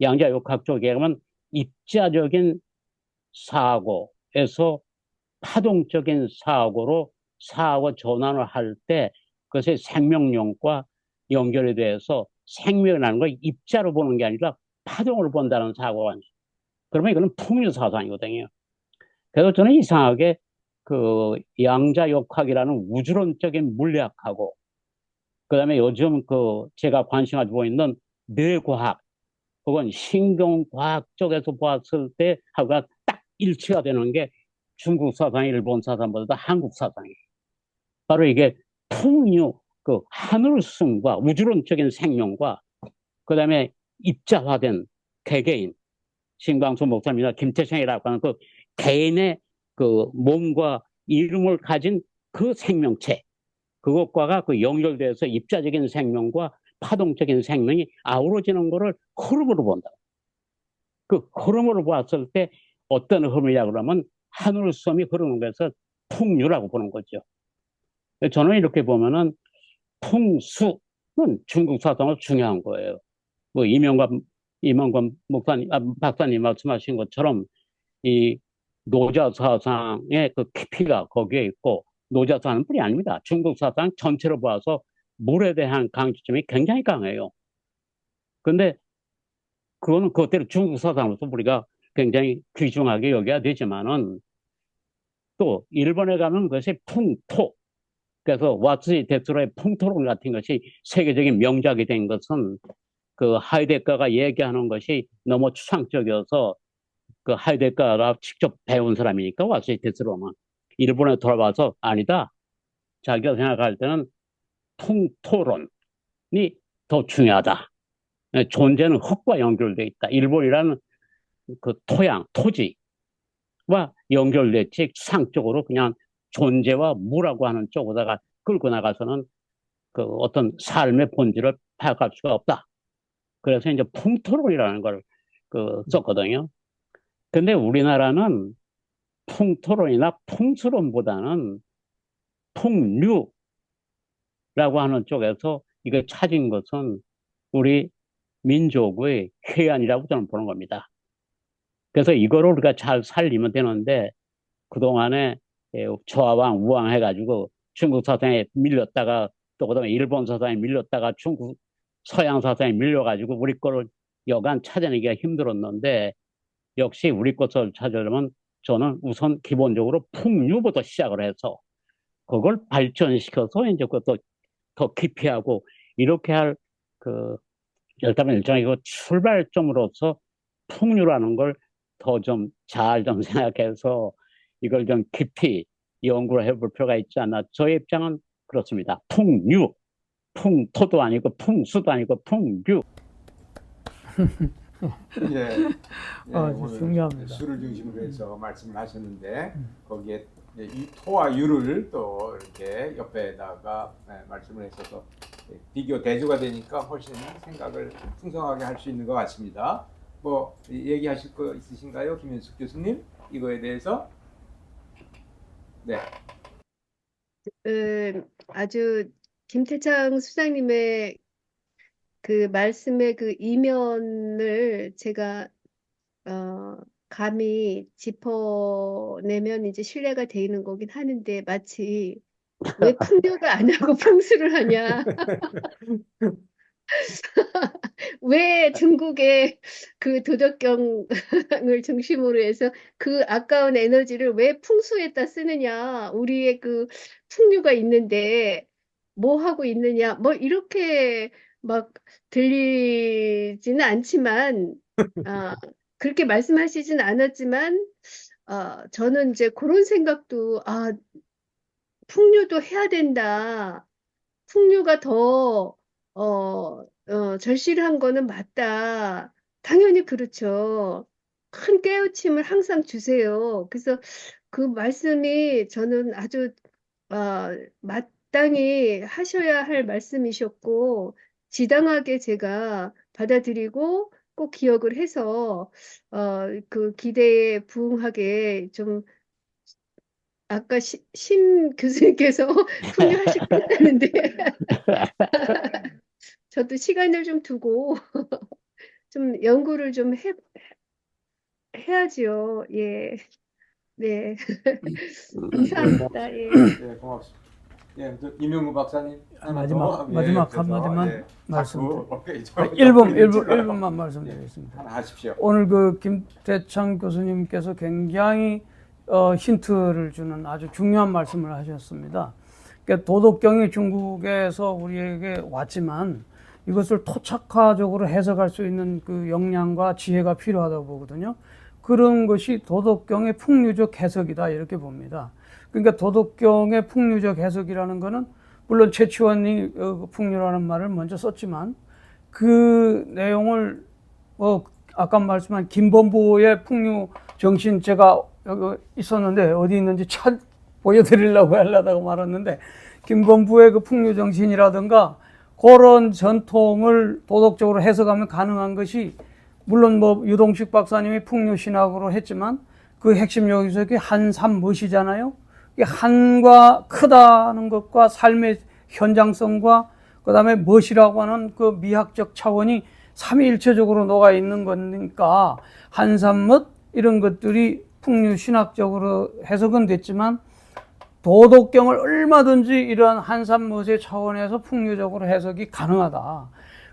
양자역학 쪽에 가면 입자적인 사고에서 파동적인 사고로 사고 전환을 할 때 그것이 생명력과 연결이 돼서 생명이라는 걸 입자로 보는 게 아니라 파동을 본다는 사고가 있어요. 그러면 이거는 풍류 사상이거든요. 그래서 저는 이상하게 양자역학이라는 우주론적인 물리학하고 그다음에 요즘 제가 관심 가지고 있는 뇌과학 혹은 신경과학 쪽에서 봤을 때 하고가 딱 일치가 되는 게 중국 사상, 일본 사상보다 한국 사상이에요. 바로 이게 풍류, 그 하늘승과 우주론적인 생명과 그다음에 입자화된 개개인, 신광수 목사님이나 김태창이라고 하는 그 개인의 그 몸과 이름을 가진 그 생명체, 그것과가 그 연결돼서 입자적인 생명과 파동적인 생명이 아우러지는 것을 흐름으로 본다. 그 흐름으로 봤을 때 어떤 흐름이냐 그러면 하늘섬이 흐르는 것에서 풍류라고 보는 거죠. 저는 이렇게 보면은 풍수는 중국 사상으로 중요한 거예요. 뭐 이명관 목사님, 박사님 말씀하신 것처럼 이 노자 사상의 그 깊이가 거기에 있고, 노자 사상뿐이 아닙니다. 중국 사상 전체로 봐서 물에 대한 강조점이 굉장히 강해요. 근데 그거는 그것대로 중국 사상으로서 우리가 굉장히 귀중하게 여겨야 되지만은 또 일본에 가면 그것이 풍토. 그래서 와츠시 테츠로의 풍토론 같은 것이 세계적인 명작이 된 것은 그 하이데거가 얘기하는 것이 너무 추상적이어서 그 하이데거가 직접 배운 사람이니까 와츠시 테츠로는 일본에 돌아와서 아니다. 자기가 생각할 때는 풍토론이 더 중요하다. 존재는 흙과 연결되어 있다. 일본이라는 그 토양, 토지와 연결됐지 추상적으로 그냥 존재와 무라고 하는 쪽으로다가 끌고 나가서는 그 어떤 삶의 본질을 파악할 수가 없다. 그래서 이제 풍토론이라는 걸 그 썼거든요. 근데 우리나라는 풍토론이나 풍수론보다는 풍류라고 하는 쪽에서 이걸 찾은 것은 우리 민족의 회한이라고 저는 보는 겁니다. 그래서 이거를 우리가 잘 살리면 되는데 그동안에 좌왕 우왕 해가지고 중국 사상에 밀렸다가 또 그다음에 일본 사상에 밀렸다가 중국 서양 사상에 밀려가지고 우리 거를 여간 찾아내기가 힘들었는데, 역시 우리 것을 찾으려면 저는 우선 기본적으로 풍류부터 시작을 해서 그걸 발전시켜서 이제 그것도 더 깊이 하고 이렇게 할 그 일정이고 출발점으로서 풍류라는 걸 더 좀 잘 좀 생각해서 이걸 좀 깊이 연구를 해볼 필요가 있지 않나. 저의 입장은 그렇습니다. 풍류, 풍토도 아니고 풍수도 아니고 풍류. 예, 오늘 중요합니다. 수를 중심으로 해서 말씀을 하셨는데 거기에 이 토와 유를 또 이렇게 옆에다가 말씀을 했어서 비교 대조가 되니까 훨씬 생각을 풍성하게 할 수 있는 것 같습니다. 뭐 얘기하실 거 있으신가요, 김현숙 교수님? 이거에 대해서? 네. 아주 김태창 수장님의 그 말씀의 그 이면을 제가 감히 짚어내면 이제 신뢰가 되는 거긴 하는데, 마치 왜 풍류가 안 하고 풍수를 하냐? 왜 중국의 그 도덕경을 중심으로 해서 그 아까운 에너지를 왜 풍수에다 쓰느냐? 우리의 그 풍류가 있는데 뭐 하고 있느냐? 뭐 이렇게 막 들리지는 않지만, 그렇게 말씀하시진 않았지만, 저는 이제 그런 생각도, 풍류도 해야 된다. 풍류가 더 절실한 거는 맞다. 당연히 그렇죠. 큰 깨우침을 항상 주세요. 그래서 그 말씀이 저는 아주 마땅히 하셔야 할 말씀이셨고, 지당하게 제가 받아들이고 꼭 기억을 해서 그 기대에 부응하게 좀, 아까 심 교수님께서 풍류하실 것 같다는데 저도 시간을 좀 두고 좀 연구를 좀 해야지요. 예. 네. 감사합니다. 예. 네, 고맙습니다. 예, 이명구 박사님 마지막 그래서, 한마디만 자꾸 말씀드리겠습니다. 1분만 말씀드리겠습니다. 하나 하십시오. 오늘 그 김태창 교수님께서 굉장히 힌트를 주는 아주 중요한 말씀을 하셨습니다. 그러니까 도덕경이 중국에서 우리에게 왔지만 이것을 토착화적으로 해석할 수 있는 그 역량과 지혜가 필요하다고 보거든요. 그런 것이 도덕경의 풍류적 해석이다 이렇게 봅니다. 그러니까 도덕경의 풍류적 해석이라는 것은 물론 최치원이 풍류라는 말을 먼저 썼지만 그 내용을 아까 말씀한 김범부의 풍류 정신 제가 여기 있었는데 어디 있는지 보여드리려고 하려다가 말았는데 김범부의 그 풍류 정신이라든가 그런 전통을 도덕적으로 해석하면 가능한 것이 물론 뭐 유동식 박사님이 풍류 신학으로 했지만 그 핵심 요소가 한삼못이잖아요. 한과 크다는 것과 삶의 현장성과 그다음에 멋이라고 하는 그 미학적 차원이 삼위일체적으로 녹아 있는 거니까 한삼못 이런 것들이 풍류 신학적으로 해석은 됐지만 도덕경을 얼마든지 이런 한삼못의 차원에서 풍류적으로 해석이 가능하다.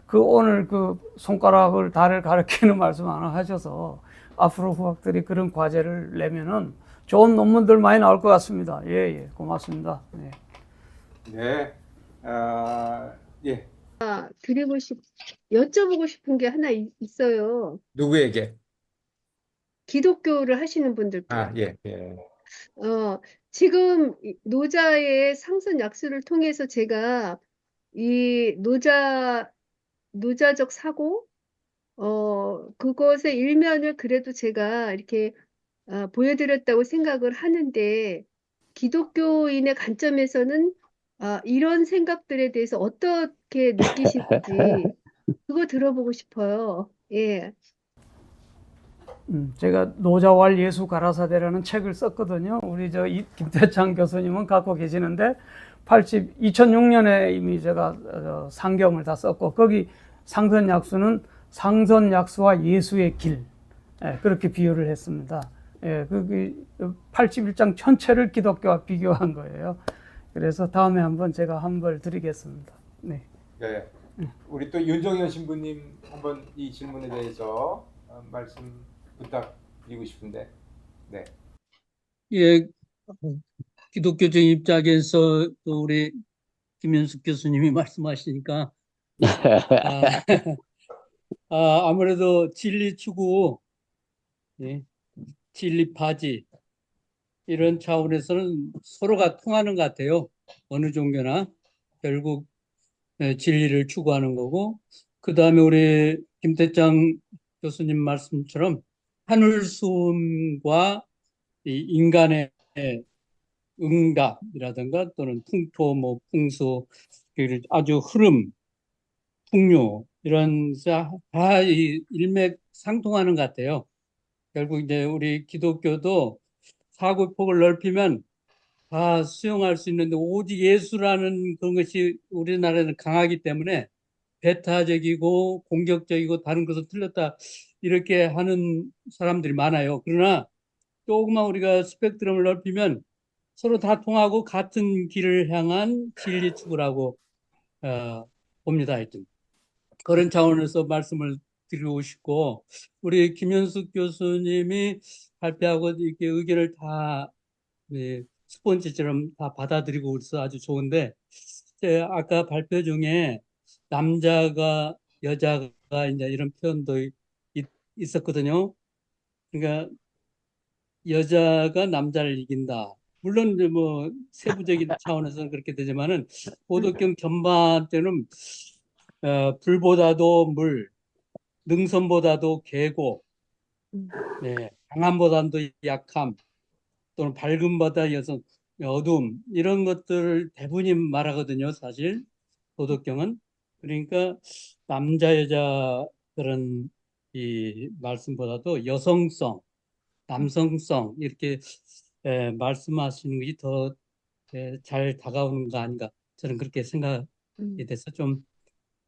그 오늘 그 손가락을 달을 가리키는 말씀 하나 하셔서 앞으로 후학들이 그런 과제를 내면은 좋은 논문들 많이 나올 것 같습니다. 예, 고맙습니다. 네. 네. 예. 여쭤보고 싶은 게 하나 있어요. 누구에게? 기독교를 하시는 분들께. 예. 지금 노자의 상선 약수를 통해서 제가 이 노자적 사고, 그것의 일면을 그래도 제가 이렇게 보여드렸다고 생각을 하는데, 기독교인의 관점에서는 이런 생각들에 대해서 어떻게 느끼시는지 그거 들어보고 싶어요. 예. 제가 노자왈 예수 가라사대라는 책을 썼거든요. 우리 김태창 교수님은 갖고 계시는데 2006년에 이미 제가 상경을 다 썼고 거기 상선약수는 상선약수와 예수의 길 그렇게 비유를 했습니다. 거기 81장 전체를 기독교와 비교한 거예요. 그래서 다음에 한번 제가 한벌 드리겠습니다. 네. 네. 우리 또 윤정현 신부님 한번 이 질문에 대해서 말씀 부탁드리고 싶은데. 네. 예, 기독교적 입장에서 또 우리 김현숙 교수님이 말씀하시니까 아무래도 진리 추구, 예, 진리 파지 이런 차원에서는 서로가 통하는 것 같아요. 어느 종교나 결국 진리를 추구하는 거고, 그 다음에 우리 김태장 교수님 말씀처럼 하늘수음과 이 인간의 응답이라든가 또는 풍토, 풍수, 아주 흐름, 풍요 이런 다 일맥상통하는 것 같아요. 결국 이제 우리 기독교도 사고의 폭을 넓히면 다 수용할 수 있는데 오직 예수라는 그런 것이 우리나라에는 강하기 때문에 배타적이고 공격적이고 다른 것은 틀렸다 이렇게 하는 사람들이 많아요. 그러나 조금만 우리가 스펙트럼을 넓히면 서로 다 통하고 같은 길을 향한 진리 추구라고 봅니다. 하여튼 그런 차원에서 말씀을 드리고 싶고 우리 김현숙 교수님이 발표하고 이렇게 의견을 다 스폰지처럼 다 받아들이고 있어 아주 좋은데 아까 발표 중에 남자가 여자가 이제 이런 표현도 있었거든요. 그러니까 여자가 남자를 이긴다. 물론 이제 뭐 세부적인 차원에서는 그렇게 되지만은 도덕경 전반때는 불보다도 물, 능선보다도 계고, 네, 강함보다도 약함, 또는 밝음보다 어둠 이런 것들을 대부분이 말하거든요. 사실 도덕경은 그러니까 남자 여자 그런 이 말씀보다도 여성성, 남성성 이렇게 말씀하시는 것이 더 잘 다가오는 거 아닌가 저는 그렇게 생각이 돼서 좀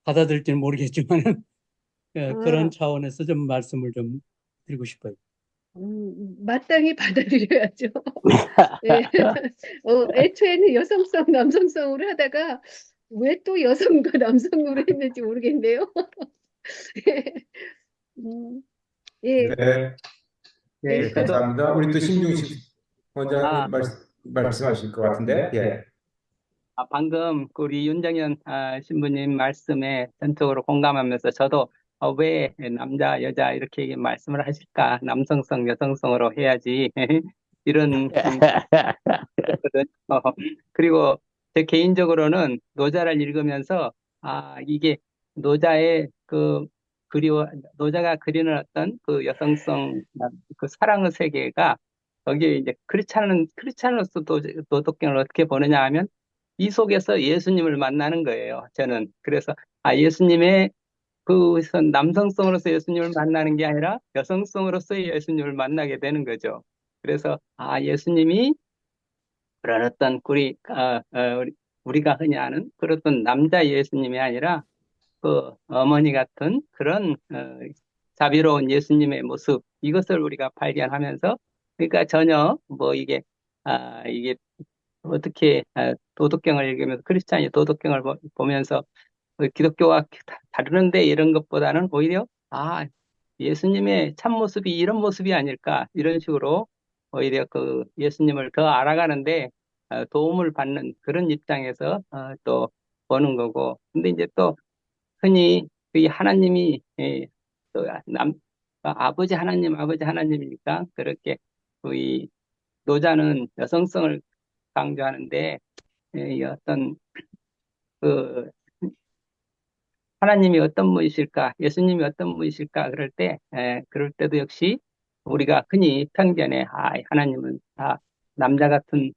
받아들일지는 모르겠지만은 그런 차원에서 좀 말씀을 좀 드리고 싶어요. 마땅히 받아들여야죠. 예. 애초에는 여성성, 남성성으로 하다가 왜 또 여성과 남성으로 했는지 모르겠네요. 예. 네. 네, 저도 감사합니다. 우리 또 신중식 원장님 말씀하실 것 같은데. 예. 방금 그 우리 윤정현 신부님 말씀에 전적으로 공감하면서 저도 왜 남자, 여자 이렇게 말씀을 하실까? 남성성, 여성성으로 해야지. 이런 거든. 그리고 제 개인적으로는 노자를 읽으면서 이게 노자의 노자가 그리는 어떤 그 여성성, 그 사랑의 세계가 거기에 이제 크리스찬으로서 도덕경을 어떻게 보느냐 하면 이 속에서 예수님을 만나는 거예요. 저는. 그래서 예수님의 남성성으로서 예수님을 만나는 게 아니라 여성성으로서 예수님을 만나게 되는 거죠. 그래서 예수님이 그런 어떤 우리가 흔히 아는 그런 어떤 남자 예수님이 아니라 그 어머니 같은 그런 자비로운 예수님의 모습, 이것을 우리가 발견하면서, 그러니까 전혀 뭐 이게 어떻게 도덕경을 읽으면서 크리스찬이 도덕경을 보면서 기독교와 다르는데 이런 것보다는 오히려 예수님의 참모습이 이런 모습이 아닐까, 이런 식으로 오히려 그 예수님을 더 알아가는데 도움을 받는 그런 입장에서 또 보는 거고. 근데 이제 또 흔히 이 하나님이 또 아버지 하나님이니까 그렇게 이 노자는 여성성을 강조하는데 이 어떤 그 하나님이 어떤 분이실까, 예수님이 어떤 분이실까 그럴 때도 역시 우리가 흔히 편견에 하나님은 남자 같은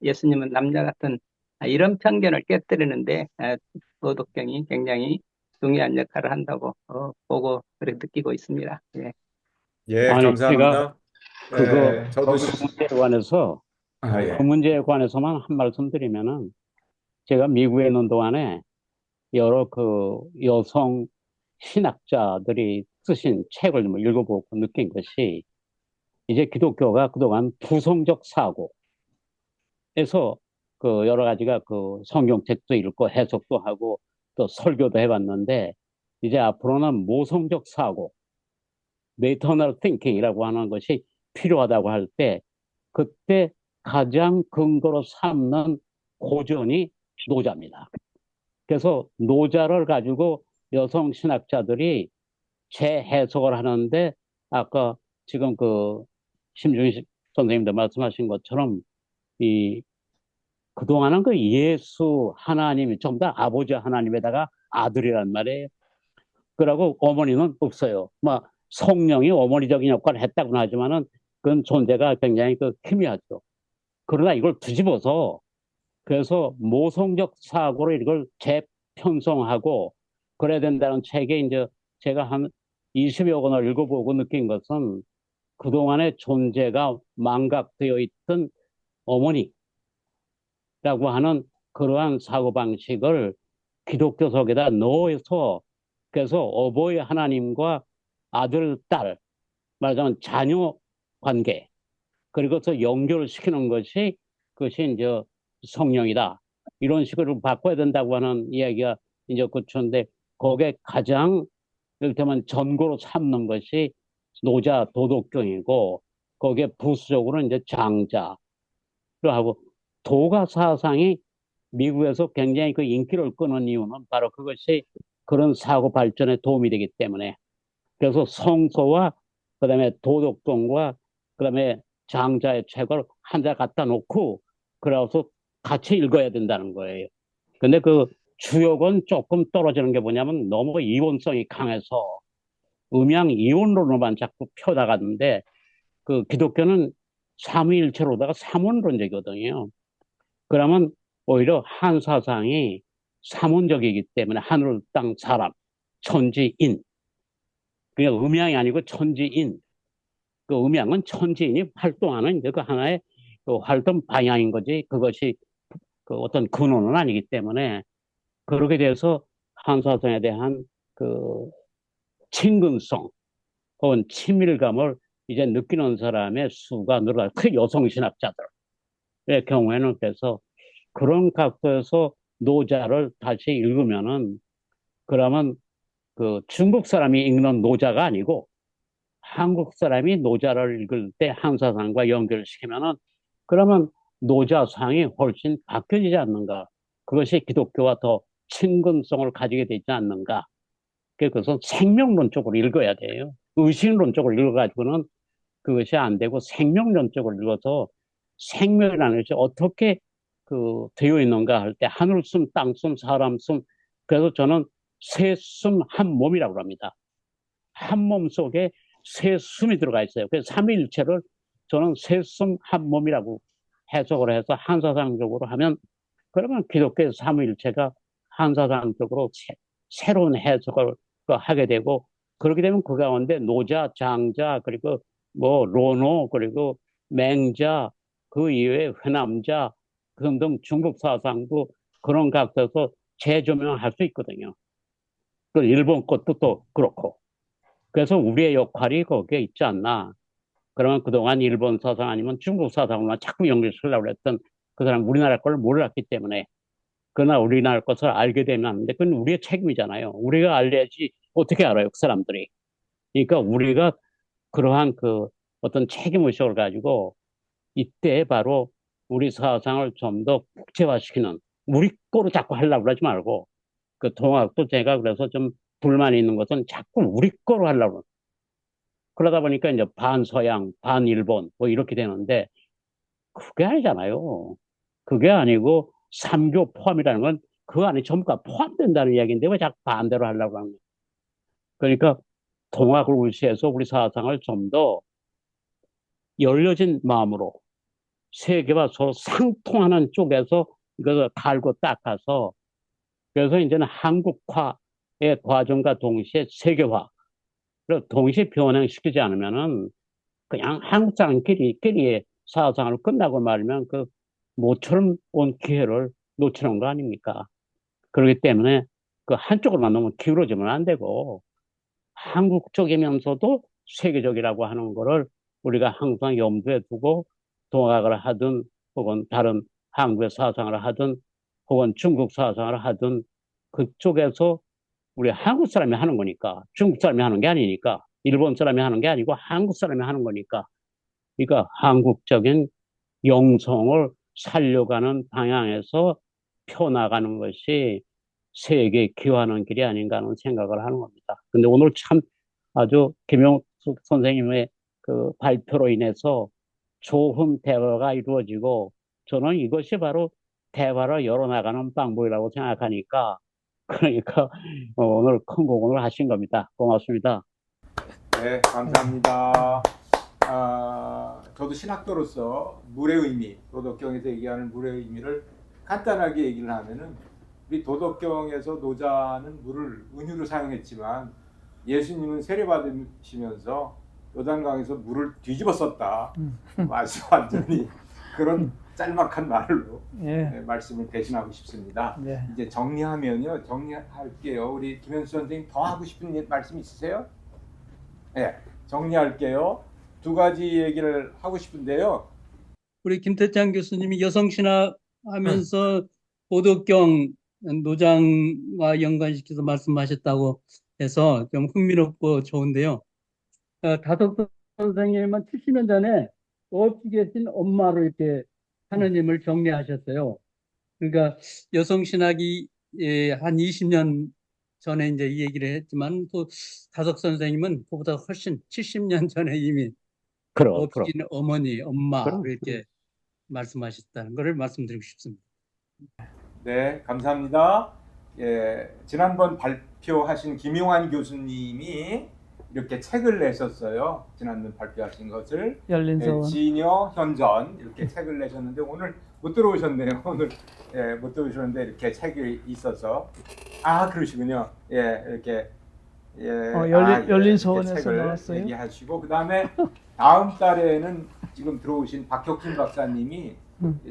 예수님은 남자 같은 이런 편견을 깨뜨리는데 도덕경이 굉장히 중요한 역할을 한다고 보고 그래 느끼고 있습니다. 예. 예, 아니, 제가 감사합니다. 그거, 저도 그 문제에 관해서, 그 예. 문제에 관해서만 한 말씀 드리면은, 제가 미국에 있는 동안에 여러 그 여성 신학자들이 쓰신 책을 좀 읽어보고 느낀 것이, 이제 기독교가 그동안 부성적 사고에서 그 여러 가지가 그 성경책도 읽고 해석도 하고 또 설교도 해봤는데, 이제 앞으로는 모성적 사고, 메터널 띵킹이라고 하는 것이 필요하다고 할 때, 그때 가장 근거로 삼는 고전이 노자입니다. 그래서 노자를 가지고 여성 신학자들이 재해석을 하는데, 아까 지금 그 심중식 선생님도 말씀하신 것처럼 이 그동안은 그 예수 하나님이 전부 다 아버지 하나님에다가 아들이란 말이에요. 그러고 어머니는 없어요. 막 성령이 어머니적인 역할을 했다고는 하지만은 그건 존재가 굉장히 그 희미하죠. 그러나 이걸 뒤집어서 그래서 모성적 사고로 이걸 재편성하고 그래야 된다는 책에 이제 제가 한 20여 권을 읽어보고 느낀 것은 그동안의 존재가 망각되어 있던 어머니라고 하는 그러한 사고방식을 기독교 속에다 넣어서 그래서 어버이 하나님과 아들, 딸, 말하자면 자녀 관계, 그리고 또 연결시키는 것이 그것이 이제 성령이다. 이런 식으로 바꿔야 된다고 하는 이야기가 이제 그쳤는데 거기에 가장 이를테면 전고로 삼는 것이 노자 도덕경이고 거기에 부수적으로 이제 장자로 하고 도가 사상이 미국에서 굉장히 그 인기를 끄는 이유는 바로 그것이 그런 사고 발전에 도움이 되기 때문에 그래서 성서와 그다음에 도덕경과 그다음에 장자의 책을 한 자 갖다 놓고 그래서 같이 읽어야 된다는 거예요. 근데 그 주역은 조금 떨어지는 게 뭐냐면 너무 이원성이 강해서 음양 이원론으로만 자꾸 펴나가는데 그 기독교는 삼위일체로다가 삼원론적이거든요. 그러면 오히려 한 사상이 삼원적이기 때문에 하늘, 땅, 사람, 천지인. 그냥 음양이 아니고 천지인. 그 음양은 천지인이 활동하는 이제 그 하나의 그 활동 방향인 거지 그것이 그 어떤 근원은 아니기 때문에 그렇게 돼서 한 사상에 대한 그 친근성 혹은 친밀감을 이제 느끼는 사람의 수가 늘어나요. 특히 여성 신학자들의 경우에는 그래서 그런 각도에서 노자를 다시 읽으면은 그러면 그 중국 사람이 읽는 노자가 아니고 한국 사람이 노자를 읽을 때 한사상과 연결시키면은 그러면 노자상이 훨씬 바뀌어지지 않는가 그것이 기독교와 더 친근성을 가지게 되지 않는가. 그것은 생명론적으로 읽어야 돼요. 의식론적으로 읽어가지고는 그것이 안 되고 생명론적으로 읽어서 생명이라는 것이 어떻게 되어 있는가 할 때 하늘숨, 땅숨, 사람숨. 그래서 저는 새숨 한 몸이라고 합니다. 한 몸 속에 새 숨이 들어가 있어요. 그래서 삼위일체를 저는 새숨 한 몸이라고 해석을 해서 한사상적으로 하면, 그러면 기독교의 삼위일체가 한사상적으로 새로운 해석을 하게 되고, 그렇게 되면 그 가운데 노자, 장자, 그리고 뭐 로노, 그리고 맹자, 그 이외에 회남자 등등 중국 사상도 그런 각도에서 재조명할 수 있거든요. 그 일본 것도 또 그렇고. 그래서 우리의 역할이 거기에 있지 않나. 그러면 그동안 일본 사상 아니면 중국 사상으로만 자꾸 연결시키려고 했던 그 사람 우리나라 걸 몰랐기 때문에, 그러나 우리나라 것을 알게 되면 안 돼. 그건 우리의 책임이잖아요. 우리가 알려야지 어떻게 알아요, 그 사람들이. 그러니까 우리가 그러한 어떤 책임의식을 가지고 이때 바로 우리 사상을 좀 더 국제화시키는, 우리 거로 자꾸 하려고 하지 말고, 그 동학도 제가 그래서 좀 불만이 있는 것은 자꾸 우리 거로 하려고. 그러다 보니까 이제 반서양, 반일본 뭐 이렇게 되는데, 그게 아니잖아요. 그게 아니고 삼교 포함이라는 건 그 안에 전부가 포함된다는 이야기인데 왜 자꾸 반대로 하려고 하는 거예요. 그러니까 동학을 우시해서 우리 사상을 좀 더 열려진 마음으로 세계와 서로 상통하는 쪽에서 이것을 갈고 닦아서, 그래서 이제는 한국화의 과정과 동시에 세계화, 그리고 동시에 변형시키지 않으면은 그냥 한국 사람끼리의 사상을 끝나고 말면 그 모처럼 온 기회를 놓치는 거 아닙니까? 그렇기 때문에 그 한쪽으로만 너무 기울어지면 안 되고, 한국적이면서도 세계적이라고 하는 거를 우리가 항상 염두에 두고 동학을 하든 혹은 다른 한국의 사상을 하든 혹은 중국 사상을 하든 그쪽에서 우리 한국 사람이 하는 거니까, 중국 사람이 하는 게 아니니까, 일본 사람이 하는 게 아니고 한국 사람이 하는 거니까, 그러니까 한국적인 영성을 살려가는 방향에서 펴나가는 것이 세계에 기여하는 길이 아닌가 하는 생각을 하는 겁니다. 근데 오늘 참 아주 김용숙 선생님의 그 발표로 인해서 좋은 대화가 이루어지고, 저는 이것이 바로 대화를 열어나가는 방법이라고 생각하니까, 그러니까 오늘 큰 공헌을 하신 겁니다. 고맙습니다. 네, 감사합니다. 저도 신학도로서 물의 의미, 도덕경에서 얘기하는 물의 의미를 간단하게 얘기를 하면은, 우리 도덕경에서 노자는 물을 은유로 사용했지만 예수님은 세례받으시면서 요단강에서 물을 뒤집어 썼다. 아주 완전히 그런 짤막한 말로 예. 말씀을 대신하고 싶습니다. 네. 이제 정리하면요, 정리할게요. 우리 김현수 선생님 더 하고 싶은 말씀 있으세요? 네, 정리할게요. 두 가지 얘기를 하고 싶은데요. 우리 김태찬 교수님이 여성신학 하면서 도덕경 노장과 연관시켜서 말씀하셨다고 해서 좀 흥미롭고 좋은데요. 다덕 선생님은 70년 전에 없이 계신 엄마로 이렇게 하느님을 정리하셨어요. 그러니까 여성신학이 한 20년 전에 이제 이 얘기를 했지만, 또 다덕 선생님은 그보다 훨씬 70년 전에 이미 그럼. 없이는 어머니, 엄마 그럼. 이렇게 말씀하셨다는 것을 말씀드리고 싶습니다. 네, 감사합니다. 예, 지난번 발표하신 김용환 교수님이 이렇게 책을 내셨어요. 지난번 발표하신 것을. 열린 서원. 진여 현전 이렇게 책을 내셨는데 오늘 못 들어오셨네요. 오늘 못 들어오셨는데 이렇게 책이 있어서 그러시군요. 이렇게 열린 서원에서 책을 나왔어요. 얘기하시고, 그다음에 다음 달에는 지금 들어오신 박혁진 박사님이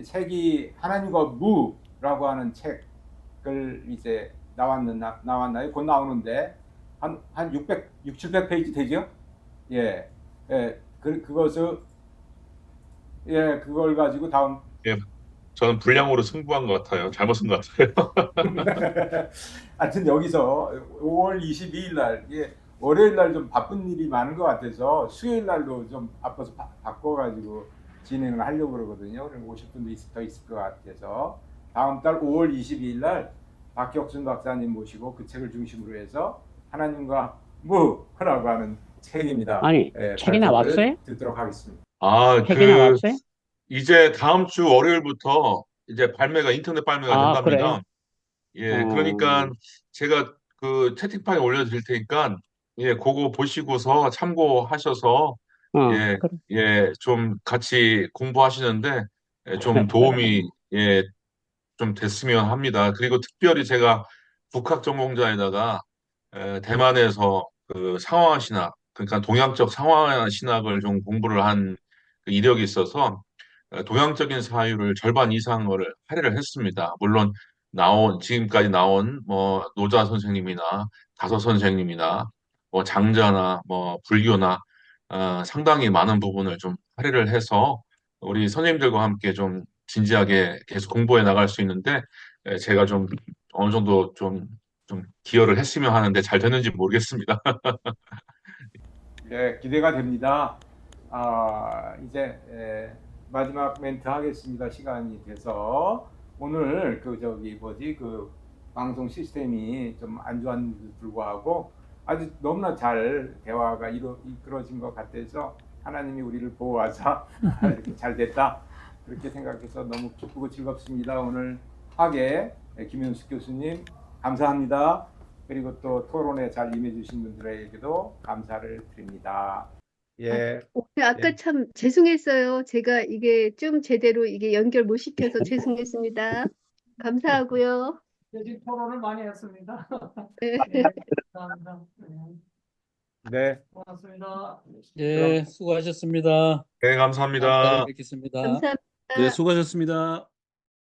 책이 하나님과 무라고 하는 책을 이제 나왔나요? 곧 나오는데 한 700페이지 되죠? 그것을 그걸 가지고 다음. 저는 분량으로 승부한 것 같아요. 잘못 쓴 것 같아요. 하여튼 여기서 5월 22일 날, 월요일 날 좀 바쁜 일이 많은 것 같아서 수요일 날로 좀 바빠서 바꿔가지고 진행을 하려고 그러거든요. 그럼 오실 분도 더 있을 것 같아서 다음 달 5월 22일 날 박혁순 박사님 모시고 그 책을 중심으로 해서 하나님과 무라고 하는 책입니다. 아니, 예, 책이 발표를 나왔어요? 듣도록 하겠습니다. 책이 나왔어요? 이제 다음 주 월요일부터 이제 인터넷 발매가 아, 그래요? 된답니다. 예, 그러니까 제가 그 채팅방에 올려드릴 테니까, 예, 그거 보시고서 참고하셔서, 예, 그래. 예, 좀 같이 공부하시는데, 좀 도움이, 예, 좀 됐으면 합니다. 그리고 특별히 제가 북학 전공자에다가 대만에서 그 상황 신학, 그러니까 동양적 상황 신학을 좀 공부를 한그 이력이 있어서 동양적인 사유를 절반 이상을 할애를 했습니다. 물론 지금까지 나온 뭐 노자 선생님이나 다서 선생님이나 뭐 장자나 뭐 불교나 상당히 많은 부분을 좀 할애를 해서 우리 선생님들과 함께 좀 진지하게 계속 공부해 나갈 수 있는데 제가 좀 어느 정도 좀 기여를 했으면 하는데 잘 됐는지 모르겠습니다. 예, 기대가 됩니다. 이제 마지막 멘트 하겠습니다. 시간이 돼서 오늘 그 방송 시스템이 좀 안 좋았는데도 불구하고 아주 너무나 잘 대화가 이끌어진 것 같아서 하나님이 우리를 보호하사 이렇게 잘 됐다 그렇게 생각해서 너무 기쁘고 즐겁습니다. 오늘 학예 김윤숙 교수님 감사합니다. 그리고 또 토론에 잘 임해주신 분들에게도 감사를 드립니다. 예. 오늘 아까 참 죄송했어요. 제가 이게 좀 제대로 이게 연결 못 시켜서 죄송했습니다. 감사하고요. 지금 토론을 많이 했습니다. 네. 감사합니다. 네. 고맙습니다. 예, 수고하셨습니다. 네, 다음 달에 감사합니다. 뵙겠습니다. 감사합니다. 네, 수고하셨습니다.